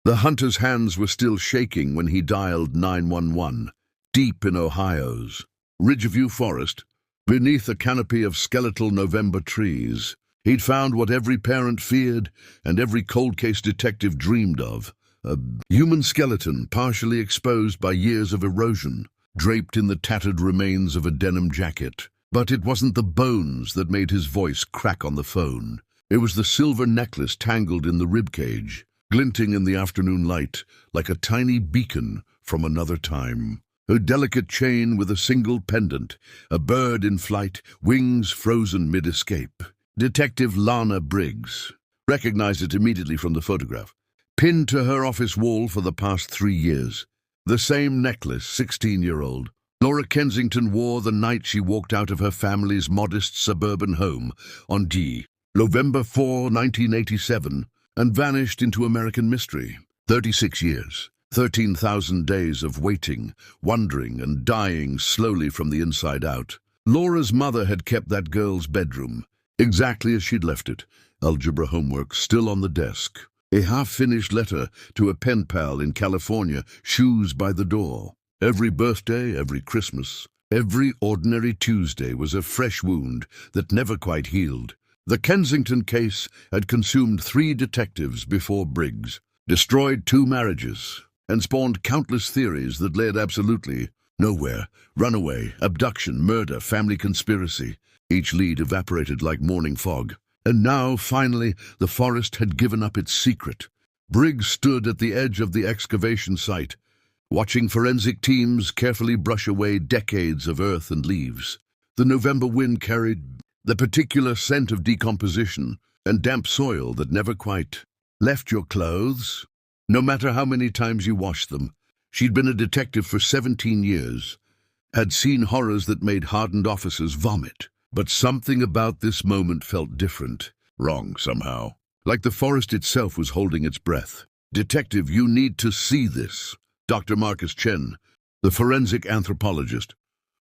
The hunter's hands were still shaking when he dialed 911, deep in Ohio's Ridgeview Forest, beneath a canopy of skeletal November trees. He'd found what every parent feared and every cold case detective dreamed of: a human skeleton partially exposed by years of erosion, draped in the tattered remains of a denim jacket. But it wasn't the bones that made his voice crack on the phone. It was the silver necklace tangled in the ribcage, glinting in the afternoon light like a tiny beacon from another time. Her delicate chain with a single pendant, a bird in flight, wings frozen mid-escape. Detective Lana Briggs recognized it immediately from the photograph, pinned to her office wall for the past 3 years. The same necklace 16-year-old Laura Kensington wore the night she walked out of her family's modest suburban home on November 4, 1987, and vanished into American mystery. 36 years, 13,000 days of waiting, wondering, and dying slowly from the inside out. Laura's mother had kept that girl's bedroom exactly as she'd left it, algebra homework still on the desk, a half-finished letter to a pen pal in California, shoes by the door. Every birthday, every Christmas, every ordinary Tuesday was a fresh wound that never quite healed. The Kensington case had consumed 3 detectives before Briggs, destroyed 2 marriages, and spawned countless theories that led absolutely nowhere. Runaway, abduction, murder, family conspiracy. Each lead evaporated like morning fog. And now, finally, the forest had given up its secret. Briggs stood at the edge of the excavation site, watching forensic teams carefully brush away decades of earth and leaves. The November wind carried the particular scent of decomposition and damp soil that never quite left your clothes, no matter how many times you washed them. She'd been a detective for 17 years, had seen horrors that made hardened officers vomit. But something about this moment felt different, wrong somehow, like the forest itself was holding its breath. "Detective, you need to see this." Dr. Marcus Chen, the forensic anthropologist,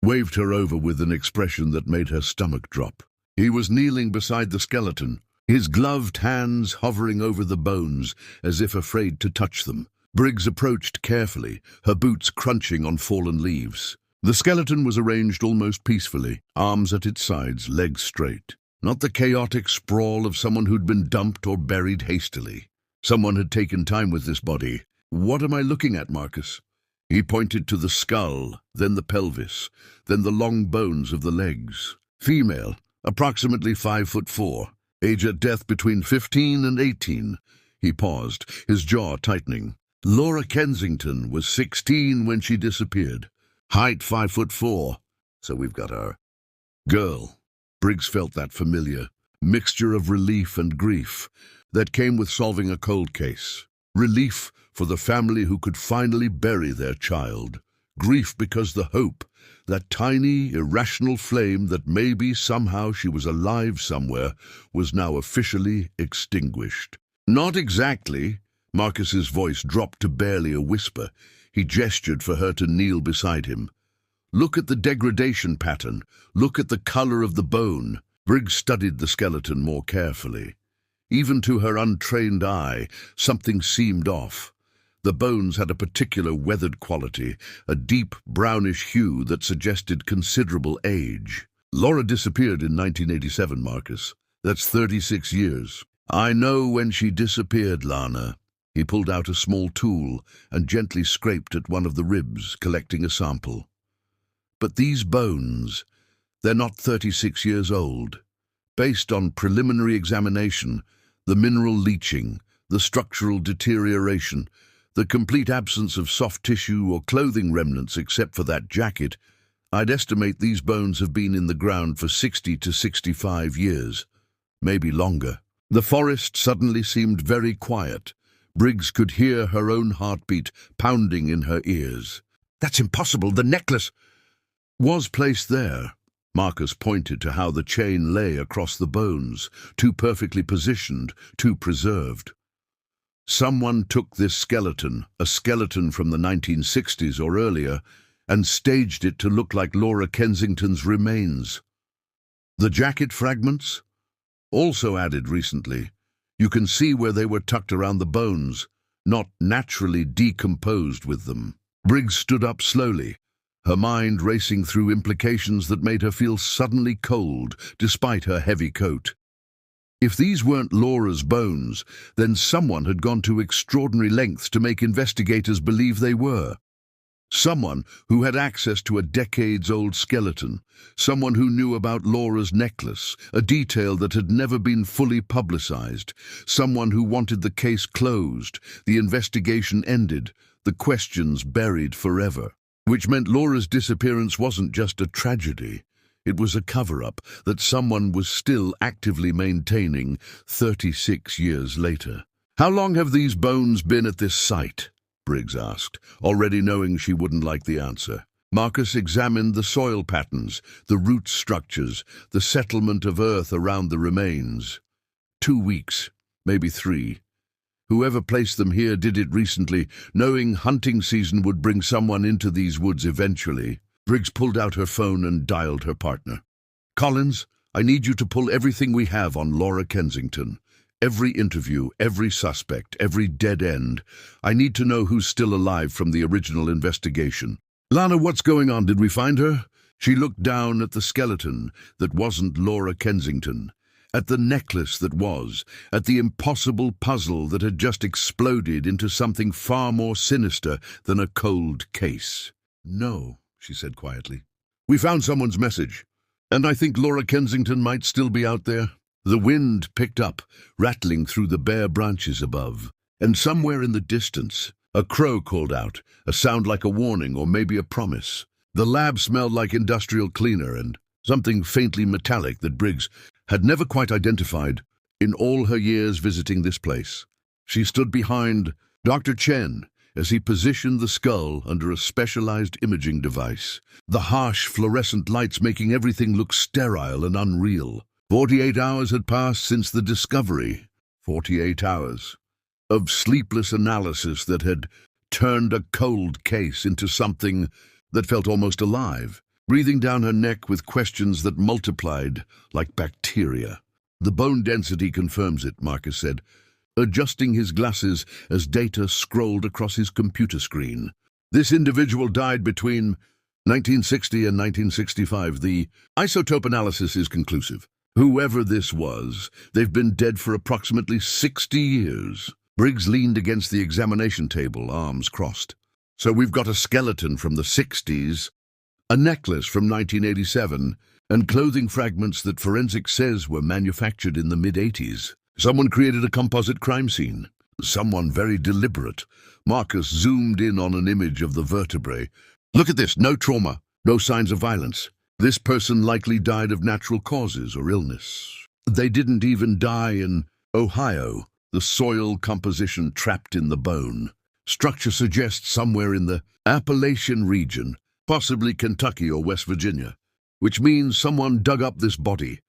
waved her over with an expression that made her stomach drop. He was kneeling beside the skeleton, his gloved hands hovering over the bones as if afraid to touch them. Briggs approached carefully, her boots crunching on fallen leaves. The skeleton was arranged almost peacefully, arms at its sides, legs straight. Not the chaotic sprawl of someone who'd been dumped or buried hastily. Someone had taken time with this body. "What am I looking at, Marcus?" He pointed to the skull, then the pelvis, then the long bones of the legs. Female, approximately 5'4", age at death between 15 and 18. He paused, his jaw tightening. Laura Kensington was 16 when she disappeared. Height 5'4", so we've got our girl. Briggs felt that familiar mixture of relief and grief that came with solving a cold case. Relief for the family who could finally bury their child. Grief because the hope, that tiny, irrational flame that maybe somehow she was alive somewhere, was now officially extinguished. "Not exactly." Marcus's voice dropped to barely a whisper. He gestured for her to kneel beside him. "Look at the degradation pattern. Look at the color of the bone." Briggs studied the skeleton more carefully. Even to her untrained eye, something seemed off. The bones had a particular weathered quality, a deep brownish hue that suggested considerable age. "Laura disappeared in 1987, Marcus. That's 36 years. I know when she disappeared, Lana." He pulled out a small tool and gently scraped at one of the ribs, collecting a sample. "But these bones, they're not 36 years old. Based on preliminary examination, the mineral leaching, the structural deterioration, the complete absence of soft tissue or clothing remnants except for that jacket, I'd estimate these bones have been in the ground for 60 to 65 years, maybe longer." The forest suddenly seemed very quiet. Briggs could hear her own heartbeat pounding in her ears. "That's impossible. The necklace was placed there." Marcus pointed to how the chain lay across the bones, too perfectly positioned, too preserved. "Someone took this skeleton, a skeleton from the 1960s or earlier, and staged it to look like Laura Kensington's remains. The jacket fragments, also added recently. You can see where they were tucked around the bones, not naturally decomposed with them. Briggs stood up slowly, her mind racing through implications that made her feel suddenly cold despite her heavy coat. If these weren't Laura's bones, then someone had gone to extraordinary lengths to make investigators believe they were. Someone who had access to a decades-old skeleton, someone who knew about Laura's necklace, a detail that had never been fully publicized, someone who wanted the case closed, the investigation ended, the questions buried forever. Which meant Laura's disappearance wasn't just a tragedy. It was a cover-up that someone was still actively maintaining 36 years later. "How long have these bones been at this site?" Briggs asked, already knowing she wouldn't like the answer. Marcus examined the soil patterns, the root structures, the settlement of earth around the remains. 2 weeks, maybe 3. Whoever placed them here did it recently, knowing hunting season would bring someone into these woods eventually. Briggs pulled out her phone and dialed her partner. "Collins, I need you to pull everything we have on Laura Kensington. Every interview, every suspect, every dead end. I need to know who's still alive from the original investigation." "Lana, what's going on? Did we find her?" She looked down at the skeleton that wasn't Laura Kensington, at the necklace that was, at the impossible puzzle that had just exploded into something far more sinister than a cold case. "No," she said quietly. "We found someone's message, and I think Laura Kensington might still be out there." The wind picked up, rattling through the bare branches above, and somewhere in the distance, a crow called out, a sound like a warning or maybe a promise. The lab smelled like industrial cleaner and something faintly metallic that Briggs had never quite identified in all her years visiting this place. She stood behind Dr. Chen as he positioned the skull under a specialized imaging device, the harsh fluorescent lights making everything look sterile and unreal. 48 hours had passed since the discovery. 48 hours of sleepless analysis that had turned a cold case into something that felt almost alive, breathing down her neck with questions that multiplied like bacteria. "The bone density confirms it," Marcus said, adjusting his glasses as data scrolled across his computer screen. "This individual died between 1960 and 1965. The isotope analysis is conclusive. Whoever this was, they've been dead for approximately 60 years. Briggs leaned against the examination table, arms crossed. "So we've got a skeleton from the 60s, a necklace from 1987, and clothing fragments that forensics says were manufactured in the mid-80s. Someone created a composite crime scene. Someone very deliberate." Marcus zoomed in on an image of the vertebrae. "Look at this, no trauma, no signs of violence. This person likely died of natural causes or illness. They didn't even die in Ohio. The soil composition trapped in the bone. Structure suggests somewhere in the Appalachian region, possibly Kentucky or West Virginia, which means someone dug up this body,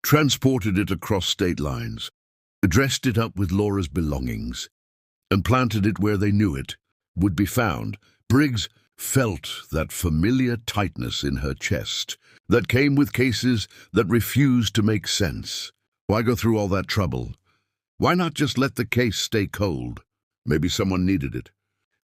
transported it across state lines, dressed it up with Laura's belongings, and planted it where they knew it would be found." Briggs felt that familiar tightness in her chest that came with cases that refused to make sense. Why go through all that trouble? Why not just let the case stay cold? Maybe someone needed it.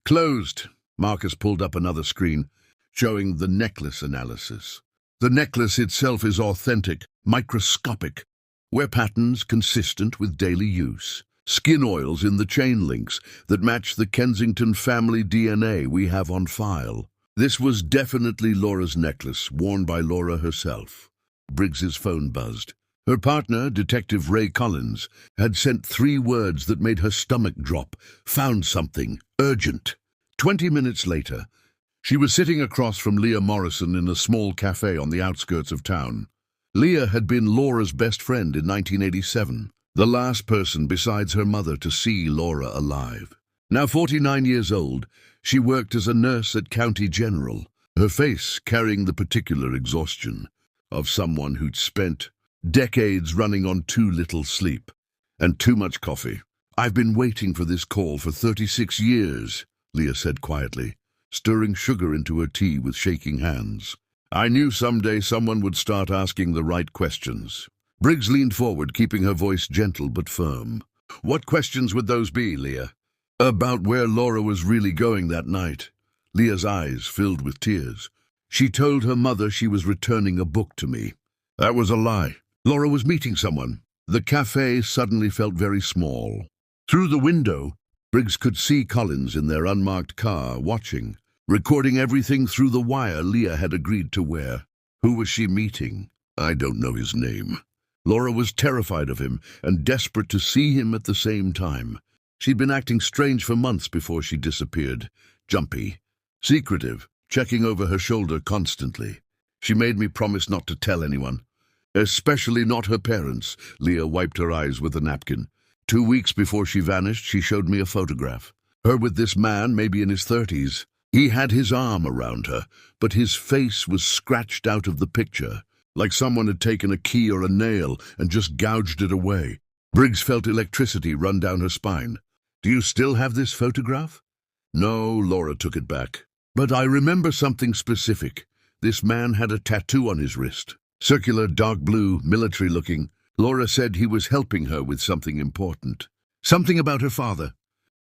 "Closed." Marcus pulled up another screen, showing the necklace analysis. The necklace itself is authentic, microscopic. Wear patterns consistent with daily use. Skin oils in the chain links that match the Kensington family DNA we have on file. This was definitely Laura's necklace, worn by Laura herself. Briggs's phone buzzed. Her partner, Detective Ray Collins, had sent 3 words that made her stomach drop. "Found something. Urgent." 20 minutes later, she was sitting across from Leah Morrison in a small cafe on the outskirts of town. Leah had been Laura's best friend in 1987, the last person besides her mother to see Laura alive. Now 49 years old, she worked as a nurse at County General, her face carrying the particular exhaustion of someone who'd spent decades running on too little sleep and too much coffee. "I've been waiting for this call for 36 years, Leah said quietly, stirring sugar into her tea with shaking hands. "I knew someday someone would start asking the right questions." Briggs leaned forward, keeping her voice gentle but firm. "What questions would those be, Leah?" About where Laura was really going that night. Leah's eyes filled with tears. She told her mother she was returning a book to me. That was a lie. Laura was meeting someone. The cafe suddenly felt very small. Through the window, Briggs could see Collins in their unmarked car, watching, recording everything through the wire Leah had agreed to wear. Who was she meeting? I don't know his name. Laura was terrified of him and desperate to see him at the same time. She'd been acting strange for months before she disappeared. Jumpy, secretive, checking over her shoulder constantly. She made me promise not to tell anyone. Especially not her parents. Leah wiped her eyes with a napkin. 2 weeks before she vanished, she showed me a photograph. Her with this man, maybe in his 30s. He had his arm around her, but his face was scratched out of the picture, like someone had taken a key or a nail and just gouged it away. Briggs felt electricity run down her spine. Do you still have this photograph? No, Laura took it back. But I remember something specific. This man had a tattoo on his wrist. Circular, dark blue, military-looking. Laura said he was helping her with something important. Something about her father.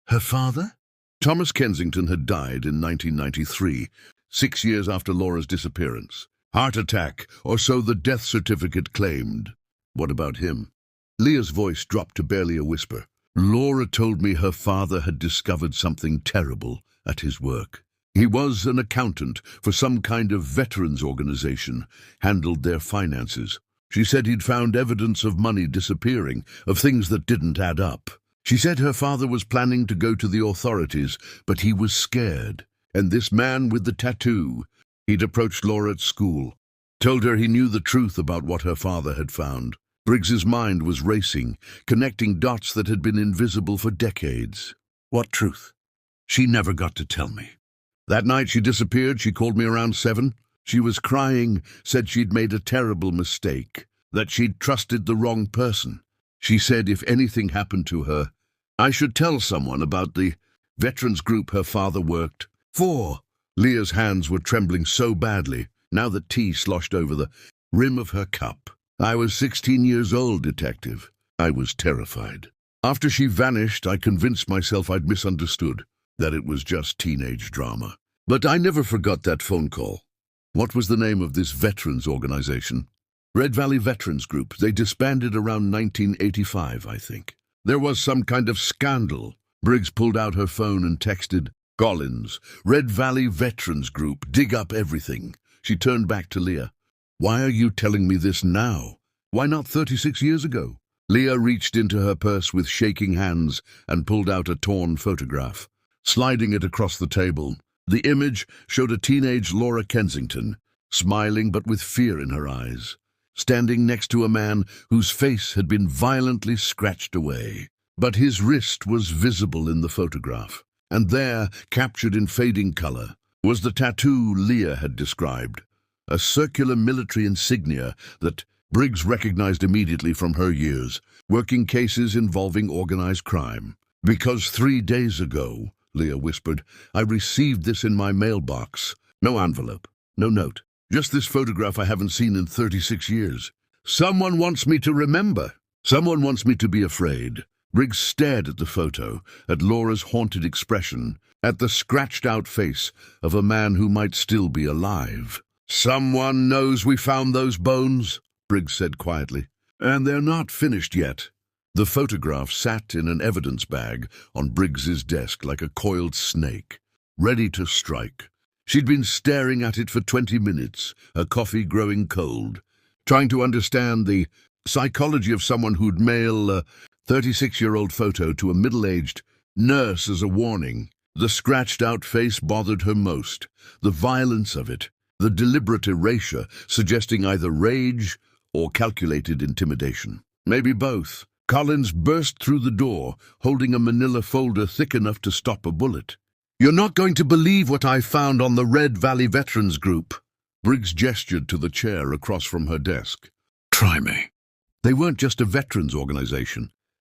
Her father? Thomas Kensington had died in 1993, 6 years after Laura's disappearance. Heart attack, or so the death certificate claimed. What about him? Leah's voice dropped to barely a whisper. Laura told me her father had discovered something terrible at his work. He was an accountant for some kind of veterans organization, handled their finances. She said he'd found evidence of money disappearing, of things that didn't add up. She said her father was planning to go to the authorities, but he was scared. And this man with the tattoo, he'd approached Laura at school, told her he knew the truth about what her father had found. Briggs's mind was racing, connecting dots that had been invisible for decades. What truth? She never got to tell me. That night she disappeared, she called me around 7. She was crying, said she'd made a terrible mistake, that she'd trusted the wrong person. She said if anything happened to her, I should tell someone about the veterans group her father worked for. Leah's hands were trembling so badly, now that tea sloshed over the rim of her cup. I was 16 years old, Detective. I was terrified. After she vanished, I convinced myself I'd misunderstood, that it was just teenage drama. But I never forgot that phone call. What was the name of this veterans organization? Red Valley Veterans Group. They disbanded around 1985, I think. There was some kind of scandal. Briggs pulled out her phone and texted, Collins, Red Valley Veterans Group, dig up everything. She turned back to Leah. Why are you telling me this now? Why not 36 years ago? Leah reached into her purse with shaking hands and pulled out a torn photograph. Sliding it across the table, the image showed a teenage Laura Kensington, smiling but with fear in her eyes, standing next to a man whose face had been violently scratched away. But his wrist was visible in the photograph, and there, captured in fading color, was the tattoo Leah had described, a circular military insignia that Briggs recognized immediately from her years, working cases involving organized crime. Because 3 days ago, Leah whispered, I received this in my mailbox. No envelope, no note. Just this photograph I haven't seen in 36 years. Someone wants me to remember. Someone wants me to be afraid. Briggs stared at the photo, at Laura's haunted expression, at the scratched-out face of a man who might still be alive. Someone knows we found those bones, Briggs said quietly. And they're not finished yet. The photograph sat in an evidence bag on Briggs's desk like a coiled snake, ready to strike. She'd been staring at it for 20 minutes, her coffee growing cold, trying to understand the psychology of someone who'd mail a 36-year-old photo to a middle-aged nurse as a warning. The scratched-out face bothered her most, the violence of it, the deliberate erasure suggesting either rage or calculated intimidation. Maybe both. Collins burst through the door, holding a manila folder thick enough to stop a bullet. You're not going to believe what I found on the Red Valley Veterans Group. Briggs gestured to the chair across from her desk. Try me. They weren't just a veterans organization.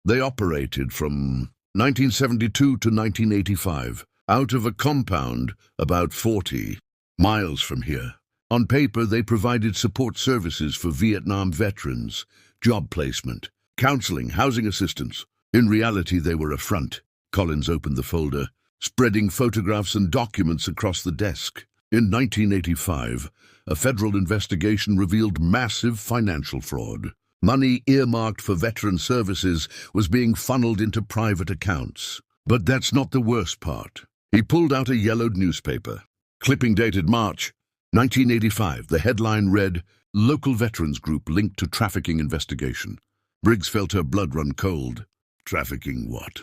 They operated from 1972 to 1985, out of a compound about 40 miles from here. On paper, they provided support services for Vietnam veterans, job placement, counseling, housing assistance. In reality, they were a front. Collins opened the folder, spreading photographs and documents across the desk. In 1985, a federal investigation revealed massive financial fraud. Money earmarked for veteran services was being funneled into private accounts. But that's not the worst part. He pulled out a yellowed newspaper. Clipping dated March 1985, the headline read, "Local Veterans Group Linked to Trafficking Investigation." Briggs felt her blood run cold. Trafficking what?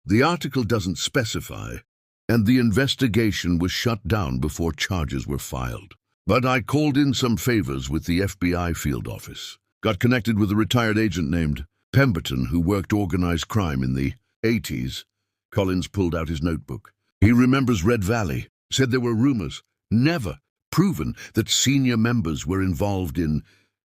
The article doesn't specify, and the investigation was shut down before charges were filed. But I called in some favors with the FBI field office. Got connected with a retired agent named Pemberton who worked organized crime in the 80s. Collins pulled out his notebook. He remembers Red Valley, said there were rumors, never proven, that senior members were involved in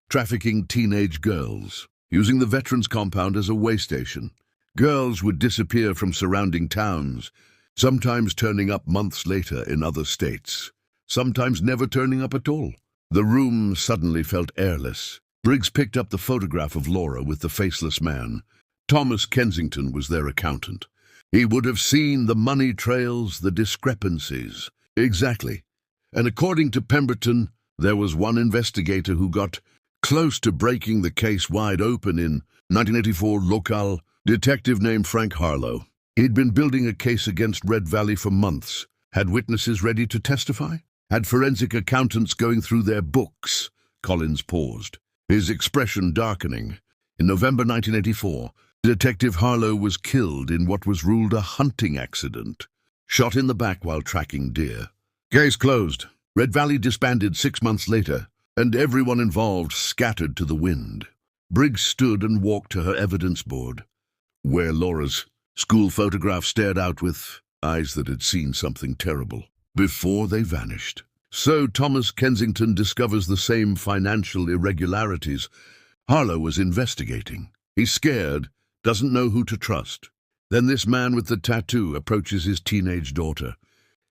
trafficking teenage girls, using the veterans compound as a way station. Girls would disappear from surrounding towns, sometimes turning up months later in other states, sometimes never turning up at all. The room suddenly felt airless. Briggs picked up the photograph of Laura with the faceless man. Thomas Kensington was their accountant. He would have seen the money trails, the discrepancies. Exactly. And according to Pemberton, there was one investigator who got close to breaking the case wide open in 1984, local detective named Frank Harlow. He'd been building a case against Red Valley for months, had witnesses ready to testify, had forensic accountants going through their books. Collins paused, his expression darkening. In November 1984, Detective Harlow was killed in what was ruled a hunting accident, shot in the back while tracking deer. Case closed. Red Valley disbanded 6 months later, and everyone involved scattered to the wind. Briggs stood and walked to her evidence board, where Laura's school photograph stared out with eyes that had seen something terrible before they vanished. So Thomas Kensington discovers the same financial irregularities Harlow was investigating. He's scared, doesn't know who to trust. Then this man with the tattoo approaches his teenage daughter,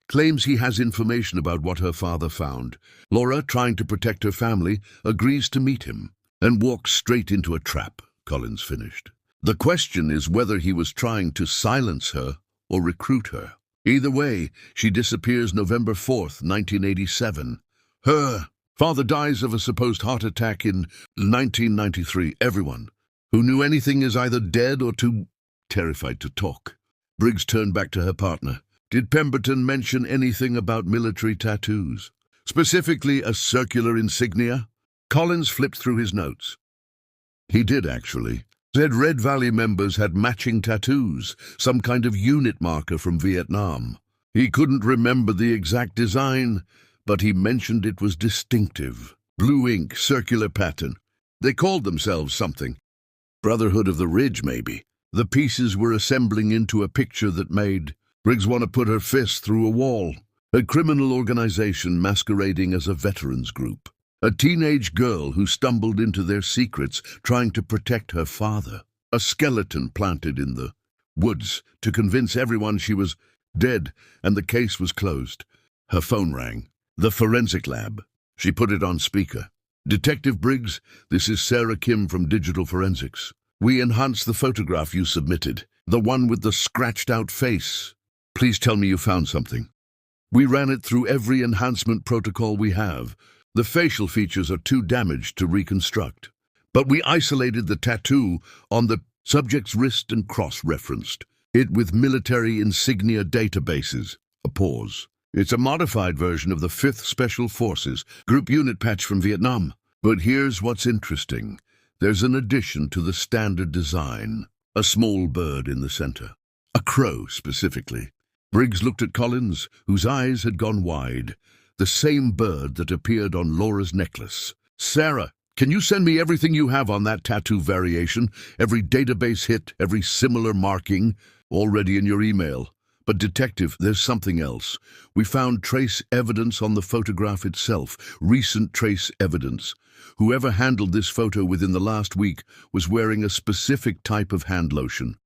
claims he has information about what her father found. Laura, trying to protect her family, agrees to meet him and walks straight into a trap. Collins finished. The question is whether he was trying to silence her or recruit her. Either way, she disappears November 4th, 1987. Her father dies of a supposed heart attack in 1993. Everyone who knew anything is either dead or too terrified to talk. Briggs turned back to her partner. Did Pemberton mention anything about military tattoos? Specifically a circular insignia? Collins flipped through his notes. He did, actually. Said Red Valley members had matching tattoos, some kind of unit marker from Vietnam. He couldn't remember the exact design, but he mentioned it was distinctive. Blue ink, circular pattern. They called themselves something. Brotherhood of the Ridge, maybe. The pieces were assembling into a picture that made Briggs want to put her fist through a wall. A criminal organization masquerading as a veterans group. A teenage girl who stumbled into their secrets trying to protect her father. A skeleton planted in the woods to convince everyone she was dead and the case was closed. Her phone rang. The forensic lab. She put it on speaker. Detective Briggs, this is Sarah Kim from Digital Forensics. We enhanced the photograph you submitted, the one with the scratched-out face. Please tell me you found something. We ran it through every enhancement protocol we have. The facial features are too damaged to reconstruct. But we isolated the tattoo on the subject's wrist and cross-referenced it with military insignia databases. A pause. It's a modified version of the 5th Special Forces group unit patch from Vietnam. But here's what's interesting. There's an addition to the standard design. A small bird in the center. A crow, specifically. Briggs looked at Collins, whose eyes had gone wide. The same bird that appeared on Laura's necklace. Sarah, can you send me everything you have on that tattoo variation? Every database hit, every similar marking, already in your email. But Detective, there's something else. We found trace evidence on the photograph itself. Recent trace evidence. Whoever handled this photo within the last week was wearing a specific type of hand lotion.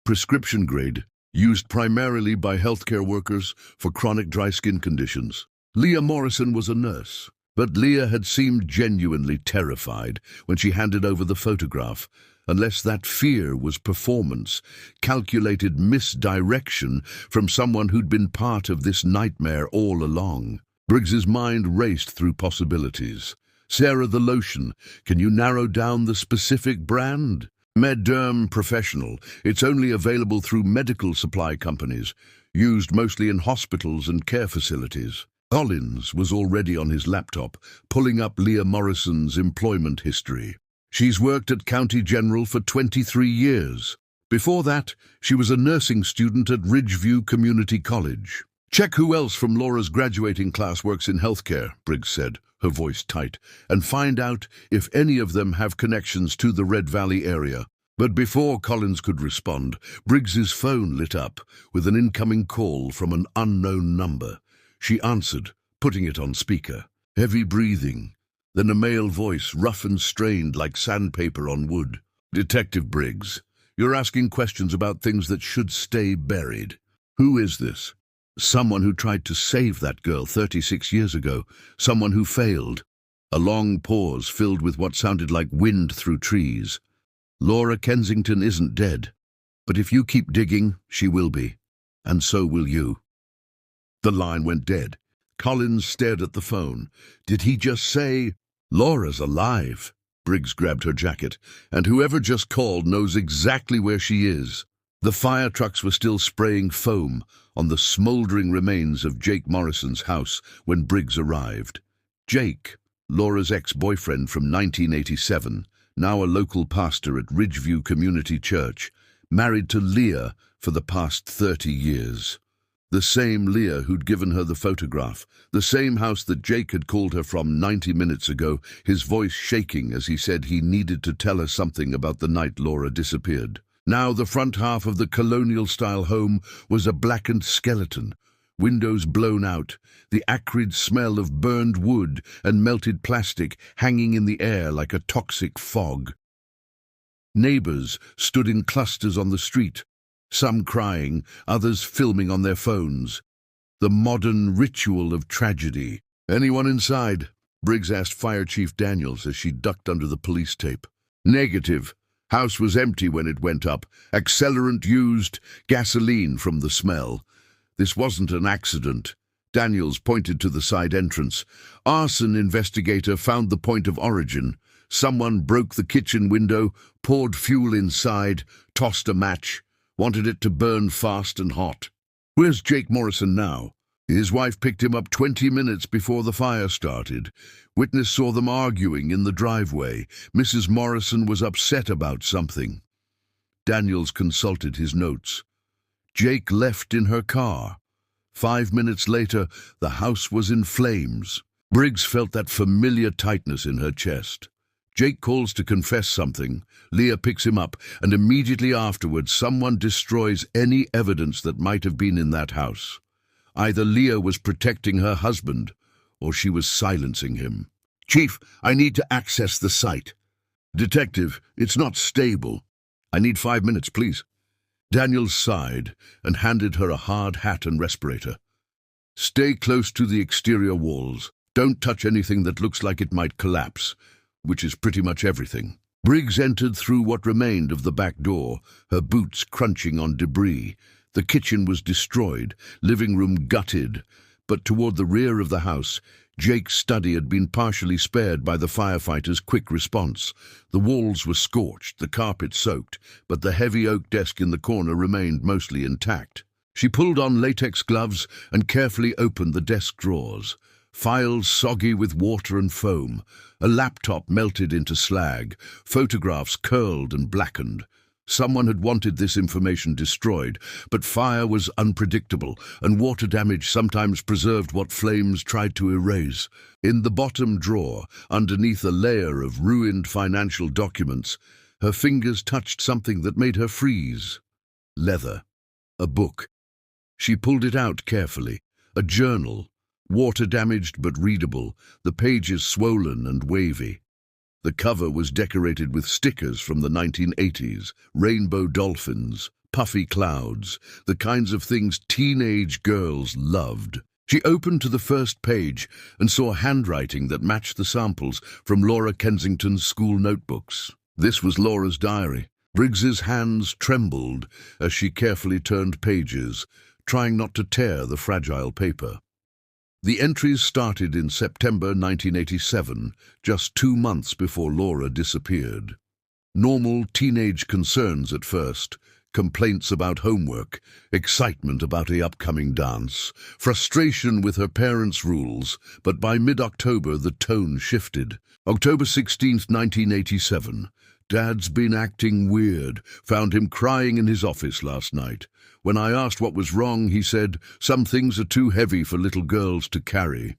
Prescription grade. Used primarily by healthcare workers for chronic dry skin conditions. Leah Morrison was a nurse, but Leah had seemed genuinely terrified when she handed over the photograph. unless that fear was performance, calculated misdirection from someone who'd been part of this nightmare all along. Briggs's mind raced through possibilities. Sarah the lotion, can you narrow down the specific brand? Mederm Professional, it's only available through medical supply companies, used mostly in hospitals and care facilities. Collins was already on his laptop, pulling up Leah Morrison's employment history. She's worked at County General for 23 years. Before that, she was a nursing student at Ridgeview Community College. Check who else from Laura's graduating class works in healthcare, Briggs said, her voice tight, and find out if any of them have connections to the Red Valley area. But before Collins could respond, Briggs's phone lit up with an incoming call from an unknown number. She answered, putting it on speaker. Heavy breathing, then a male voice, rough and strained like sandpaper on wood. Detective Briggs, you're asking questions about things that should stay buried. Who is this? Someone who tried to save that girl 36 years ago. Someone who failed. A long pause filled with what sounded like wind through trees. Laura Kensington isn't dead, but if you keep digging, she will be. And so will you. The line went dead. Collins stared at the phone. Did he just say, Laura's alive? Briggs grabbed her jacket, and whoever just called knows exactly where she is. The fire trucks were still spraying foam on the smouldering remains of Jake Morrison's house when Briggs arrived. Jake, Laura's ex-boyfriend from 1987, now a local pastor at Ridgeview Community Church, married to Leah for the past 30 years. The same Leah who'd given her the photograph, the same house that Jake had called her from 90 minutes ago, his voice shaking as he said he needed to tell her something about the night Laura disappeared. Now the front half of the colonial-style home was a blackened skeleton, windows blown out, the acrid smell of burned wood and melted plastic hanging in the air like a toxic fog. Neighbors stood in clusters on the street, some crying, others filming on their phones. The modern ritual of tragedy. Anyone inside? Briggs asked Fire Chief Daniels as she ducked under the police tape. Negative. House was empty when it went up. Accelerant used, gasoline from the smell. This wasn't an accident. Daniels pointed to the side entrance. Arson investigator found the point of origin. Someone broke the kitchen window, poured fuel inside, tossed a match, wanted it to burn fast and hot. Where's Jake Morrison now? His wife picked him up 20 minutes before the fire started. Witness saw them arguing in the driveway. Mrs. Morrison was upset about something. Daniels consulted his notes. Jake left in her car. 5 minutes later, the house was in flames. Briggs felt that familiar tightness in her chest. Jake calls to confess something. Leah picks him up, and immediately afterwards someone destroys any evidence that might have been in that house. Either Leah was protecting her husband, or she was silencing him. Chief, I need to access the site. Detective, it's not stable. I need 5 minutes, please. Daniels sighed and handed her a hard hat and respirator. Stay close to the exterior walls. Don't touch anything that looks like it might collapse, which is pretty much everything. Briggs entered through what remained of the back door, her boots crunching on debris. The kitchen was destroyed, living room gutted, but toward the rear of the house, Jake's study had been partially spared by the firefighters' quick response. The walls were scorched, the carpet soaked, but the heavy oak desk in the corner remained mostly intact. She pulled on latex gloves and carefully opened the desk drawers. Files soggy with water and foam, a laptop melted into slag, photographs curled and blackened. Someone had wanted this information destroyed, but fire was unpredictable, and water damage sometimes preserved what flames tried to erase. In the bottom drawer, underneath a layer of ruined financial documents, her fingers touched something that made her freeze. Leather. A book. She pulled it out carefully. A journal. Water-damaged but readable, the pages swollen and wavy. The cover was decorated with stickers from the 1980s, rainbow dolphins, puffy clouds, the kinds of things teenage girls loved. She opened to the first page and saw handwriting that matched the samples from Laura Kensington's school notebooks. This was Laura's diary. Briggs's hands trembled as she carefully turned pages, trying not to tear the fragile paper. The entries started in September 1987, just 2 months before Laura disappeared. Normal teenage concerns at first, complaints about homework, excitement about the upcoming dance, frustration with her parents' rules, but by mid-October the tone shifted. October 16, 1987. Dad's been acting weird. Found him crying in his office last night. When I asked what was wrong, he said, "Some things are too heavy for little girls to carry."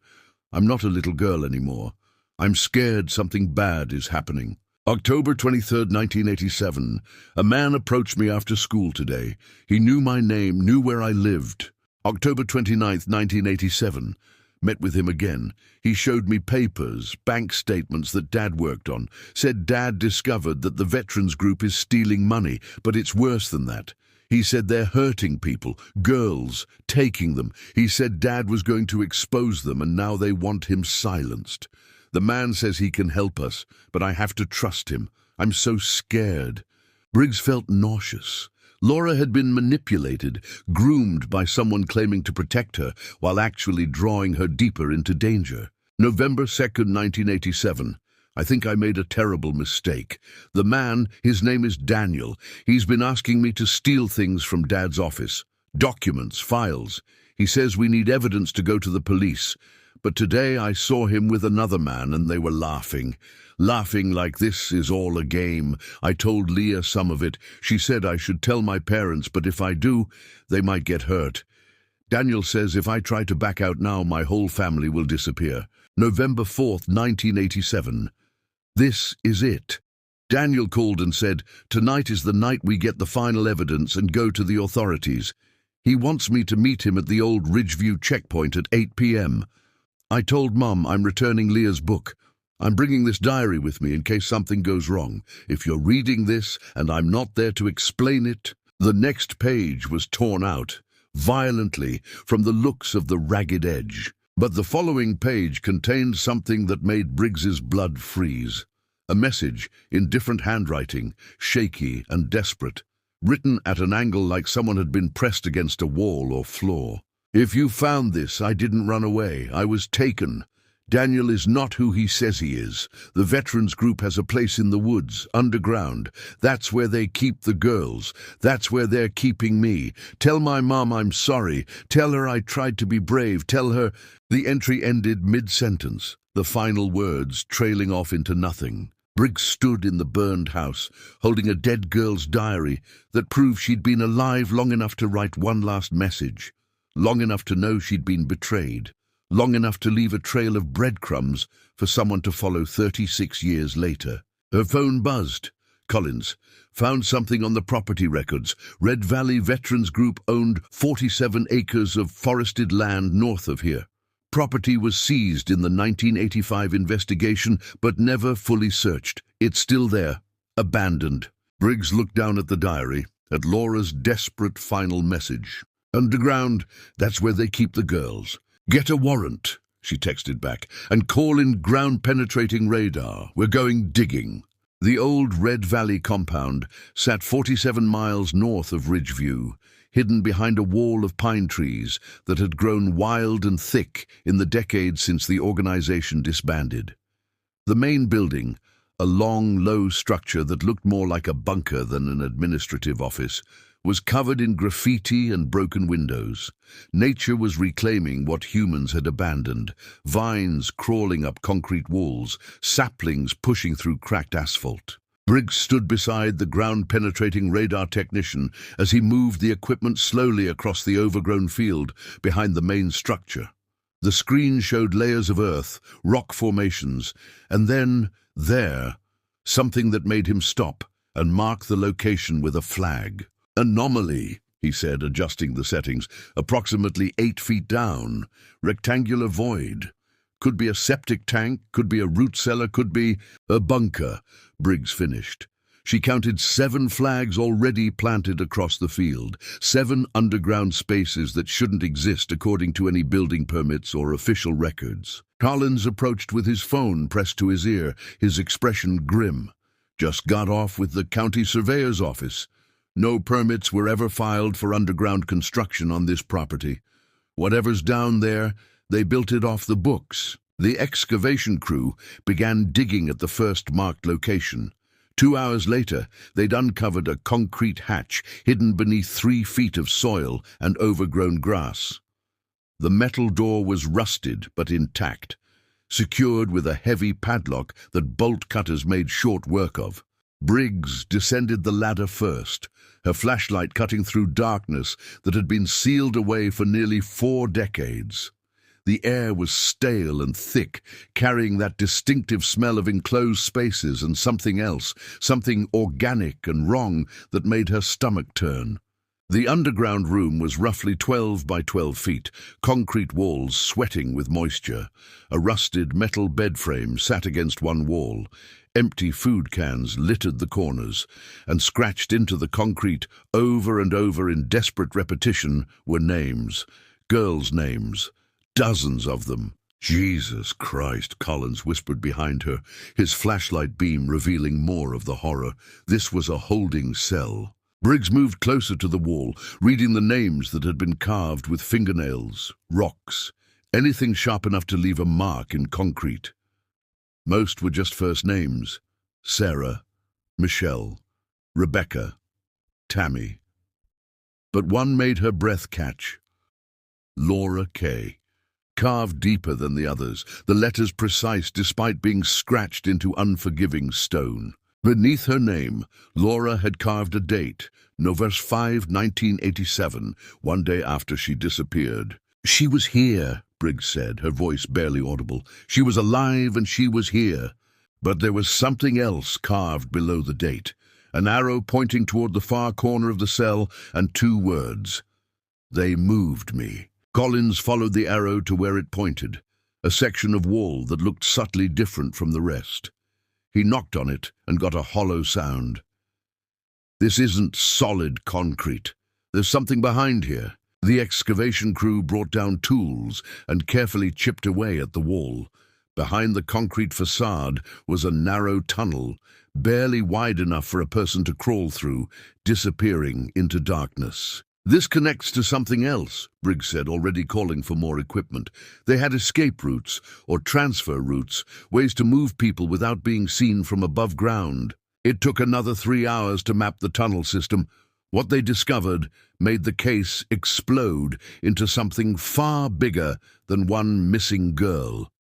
I'm not a little girl anymore. I'm scared something bad is happening. October 23, 1987. A man approached me after school today. He knew my name, knew where I lived. October 29, 1987. Met with him again. He showed me papers, bank statements that Dad worked on. Said Dad discovered that the veterans group is stealing money, but it's worse than that. He said they're hurting people, girls, taking them. He said Dad was going to expose them and now they want him silenced. The man says he can help us, but I have to trust him. I'm so scared. Briggs felt nauseous. Laura had been manipulated, groomed by someone claiming to protect her, while actually drawing her deeper into danger. November 2nd, 1987. I think I made a terrible mistake. The man, his name is Daniel. He's been asking me to steal things from Dad's office. Documents, files. He says we need evidence to go to the police. But today I saw him with another man and they were laughing. Laughing like this is all a game. I told Leah some of it. She said I should tell my parents, but if I do, they might get hurt. Daniel says if I try to back out now, my whole family will disappear. November 4th, 1987. This is it. Daniel called and said, tonight is the night we get the final evidence and go to the authorities. He wants me to meet him at the old Ridgeview checkpoint at 8 p.m. I told Mum I'm returning Leah's book. I'm bringing this diary with me in case something goes wrong. If you're reading this and I'm not there to explain it. The next page was torn out, violently, from the looks of the ragged edge. But the following page contained something that made Briggs's blood freeze. A message in different handwriting, shaky and desperate, written at an angle like someone had been pressed against a wall or floor. If you found this, I didn't run away. I was taken. Daniel is not who he says he is. The veterans group has a place in the woods, underground. That's where they keep the girls. That's where they're keeping me. Tell my mom I'm sorry. Tell her I tried to be brave. Tell her... The entry ended mid-sentence, the final words trailing off into nothing. Briggs stood in the burned house, holding a dead girl's diary that proved she'd been alive long enough to write one last message, long enough to know she'd been betrayed, long enough to leave a trail of breadcrumbs for someone to follow 36 years later. Her phone buzzed. Collins found something on the property records. Red Valley Veterans Group owned 47 acres of forested land north of here. Property was seized in the 1985 investigation, but never fully searched. It's still there, abandoned. Briggs looked down at the diary, at Laura's desperate final message. Underground, that's where they keep the girls. Get a warrant, she texted back, and call in ground-penetrating radar. We're going digging. The old Red Valley compound sat 47 miles north of Ridgeview, hidden behind a wall of pine trees that had grown wild and thick in the decades since the organization disbanded. The main building, a long, low structure that looked more like a bunker than an administrative office, was covered in graffiti and broken windows. Nature was reclaiming what humans had abandoned, vines crawling up concrete walls, saplings pushing through cracked asphalt. Briggs stood beside the ground-penetrating radar technician as he moved the equipment slowly across the overgrown field behind the main structure. The screen showed layers of earth, rock formations, and then, there, something that made him stop and mark the location with a flag. Anomaly, he said, adjusting the settings, approximately 8 feet down. Rectangular void. Could be a septic tank, could be a root cellar, could be a bunker, Briggs finished. She counted 7 flags already planted across the field, 7 underground spaces that shouldn't exist according to any building permits or official records. Collins approached with his phone pressed to his ear, his expression grim. Just got off with the county surveyor's office. No permits were ever filed for underground construction on this property. Whatever's down there, they built it off the books. The excavation crew began digging at the first marked location. 2 hours later, they'd uncovered a concrete hatch hidden beneath 3 feet of soil and overgrown grass. The metal door was rusted but intact, secured with a heavy padlock that bolt cutters made short work of. Briggs descended the ladder first, her flashlight cutting through darkness that had been sealed away for nearly 4 decades. The air was stale and thick, carrying that distinctive smell of enclosed spaces and something else, something organic and wrong that made her stomach turn. The underground room was roughly 12 by 12 feet, concrete walls sweating with moisture. A rusted metal bed frame sat against one wall. Empty food cans littered the corners, and scratched into the concrete over and over in desperate repetition were names. Girls' names. Dozens of them. "Jesus Christ," Collins whispered behind her, his flashlight beam revealing more of the horror. This was a holding cell. Briggs moved closer to the wall, reading the names that had been carved with fingernails, rocks, anything sharp enough to leave a mark in concrete. Most were just first names: Sarah, Michelle, Rebecca, Tammy. But one made her breath catch. Laura K. Carved deeper than the others, the letters precise despite being scratched into unforgiving stone. Beneath her name, Laura had carved a date, November 5, 1987, one day after she disappeared. "She was here," Briggs said, her voice barely audible. "She was alive and she was here." But there was something else carved below the date, an arrow pointing toward the far corner of the cell, and 2 words. "They moved me." Collins followed the arrow to where it pointed, a section of wall that looked subtly different from the rest. He knocked on it and got a hollow sound. "This isn't solid concrete. There's something behind here." The excavation crew brought down tools and carefully chipped away at the wall. Behind the concrete facade was a narrow tunnel, barely wide enough for a person to crawl through, disappearing into darkness. "This connects to something else," Briggs said, already calling for more equipment. "They had escape routes, or transfer routes, ways to move people without being seen from above ground. It took another 3 hours to map the tunnel system. What they discovered made the case explode into something far bigger than one missing girl.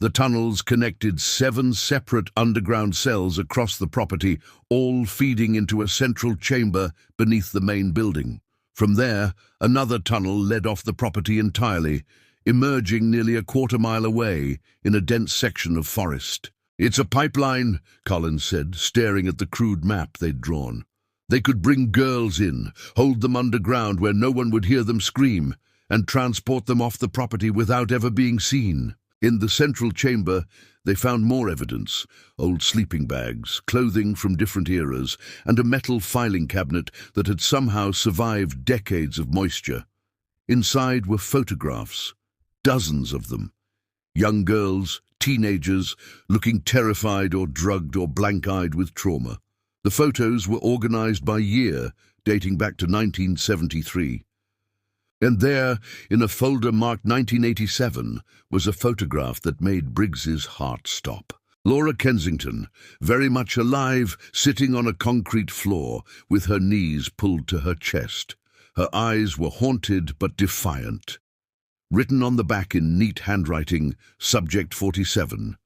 The tunnels connected 7 separate underground cells across the property, all feeding into a central chamber beneath the main building. From there, another tunnel led off the property entirely, emerging nearly a quarter-mile away in a dense section of forest. "It's a pipeline," Collins said, staring at the crude map they'd drawn. "They could bring girls in, hold them underground where no one would hear them scream, and transport them off the property without ever being seen." In the central chamber, they found more evidence: old sleeping bags, clothing from different eras, and a metal filing cabinet that had somehow survived decades of moisture. Inside were photographs, dozens of them. Young girls, teenagers, looking terrified or drugged or blank-eyed with trauma. The photos were organized by year, dating back to 1973. And there, in a folder marked 1987, was a photograph that made Briggs's heart stop. Laura Kensington, very much alive, sitting on a concrete floor, with her knees pulled to her chest. Her eyes were haunted but defiant. Written on the back in neat handwriting, Subject 47,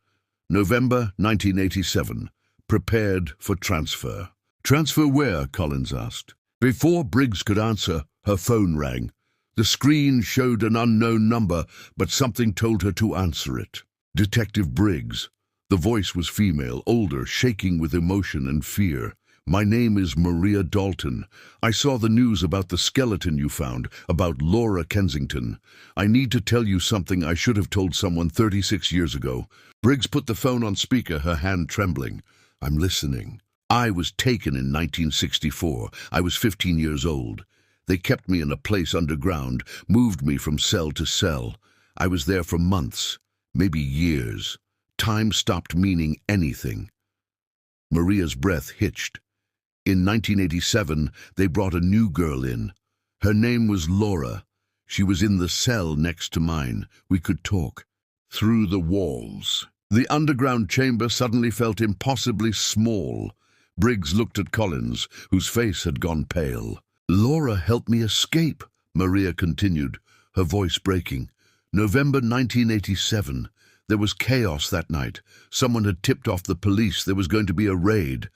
November 1987, prepared for transfer. "Transfer where?" Collins asked. Before Briggs could answer, her phone rang. The screen showed an unknown number, but something told her to answer it. Detective Briggs. The voice was female, older, shaking with emotion and fear. "My name is Maria Dalton. I saw the news about the skeleton you found, about Laura Kensington. I need to tell you something I should have told someone 36 years ago." Briggs put the phone on speaker, her hand trembling. "I'm listening. I was taken in 1964. I was 15 years old. They kept me in a place underground, moved me from cell to cell. I was there for months, maybe years. Time stopped meaning anything. Maria's breath hitched. In 1987, they brought a new girl in. Her name was Laura. She was in the cell next to mine. We could talk. Through the walls. The underground chamber suddenly felt impossibly small. Briggs looked at Collins, whose face had gone pale. "Laura helped me escape," Maria continued, her voice breaking. "November 1987. There was chaos that night. Someone had tipped off the police there was going to be a raid.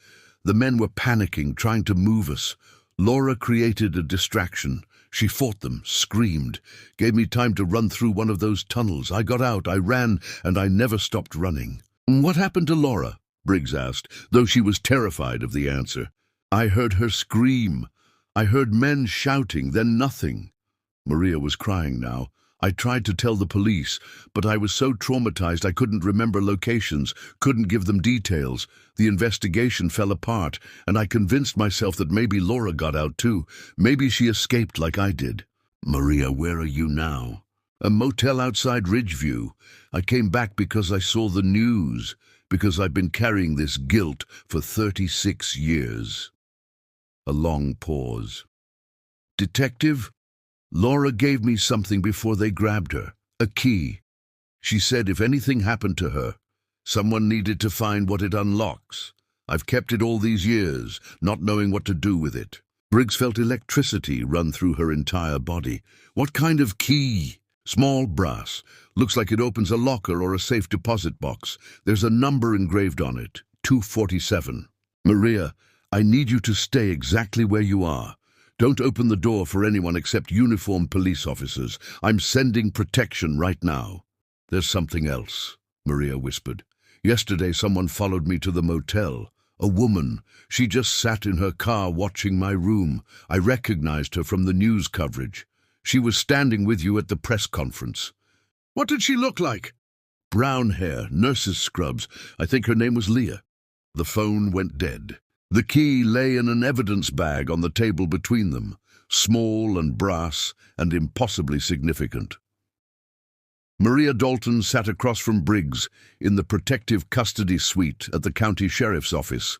The men were panicking, trying to move us. Laura created a distraction. She fought them, screamed, gave me time to run through one of those tunnels. I got out, I ran, and I never stopped running." "What happened to Laura?" Briggs asked, though she was terrified of the answer. "I heard her scream. I heard men shouting, then nothing." Maria was crying now. "I tried to tell the police, but I was so traumatized I couldn't remember locations, couldn't give them details. The investigation fell apart, and I convinced myself that maybe Laura got out too. Maybe she escaped like I did." "Maria, where are you now?" "A motel outside Ridgeview. I came back because I saw the news, because I've been carrying this guilt for 36 years. A long pause. "Detective, Laura gave me something before they grabbed her. A key. She said if anything happened to her, someone needed to find what it unlocks. I've kept it all these years, not knowing what to do with it." Briggs felt electricity run through her entire body. "What kind of key?" "Small brass. Looks like it opens a locker or a safe deposit box. There's a number engraved on it, 247. "Maria, I need you to stay exactly where you are. Don't open the door for anyone except uniformed police officers. I'm sending protection right now." "There's something else," Maria whispered. "Yesterday someone followed me to the motel. A woman. She just sat in her car watching my room. I recognized her from the news coverage. She was standing with you at the press conference." "What did she look like?" "Brown hair, nurse's scrubs. I think her name was Leah." The phone went dead. The key lay in an evidence bag on the table between them, small and brass and impossibly significant. Maria Dalton sat across from Briggs in the protective custody suite at the county sheriff's office,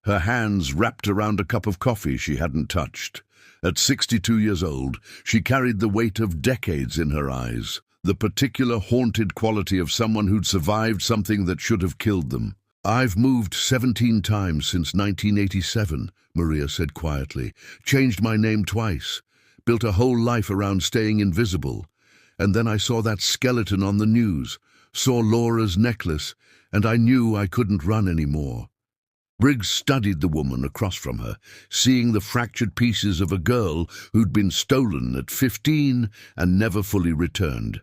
her hands wrapped around a cup of coffee she hadn't touched. At 62 years old, she carried the weight of decades in her eyes, the particular haunted quality of someone who'd survived something that should have killed them. "I've moved 17 times since 1987, Maria said quietly. "Changed my name twice. Built a whole life around staying invisible. And then I saw that skeleton on the news, saw Laura's necklace, and I knew I couldn't run anymore." Briggs studied the woman across from her, seeing the fractured pieces of a girl who'd been stolen at 15 and never fully returned.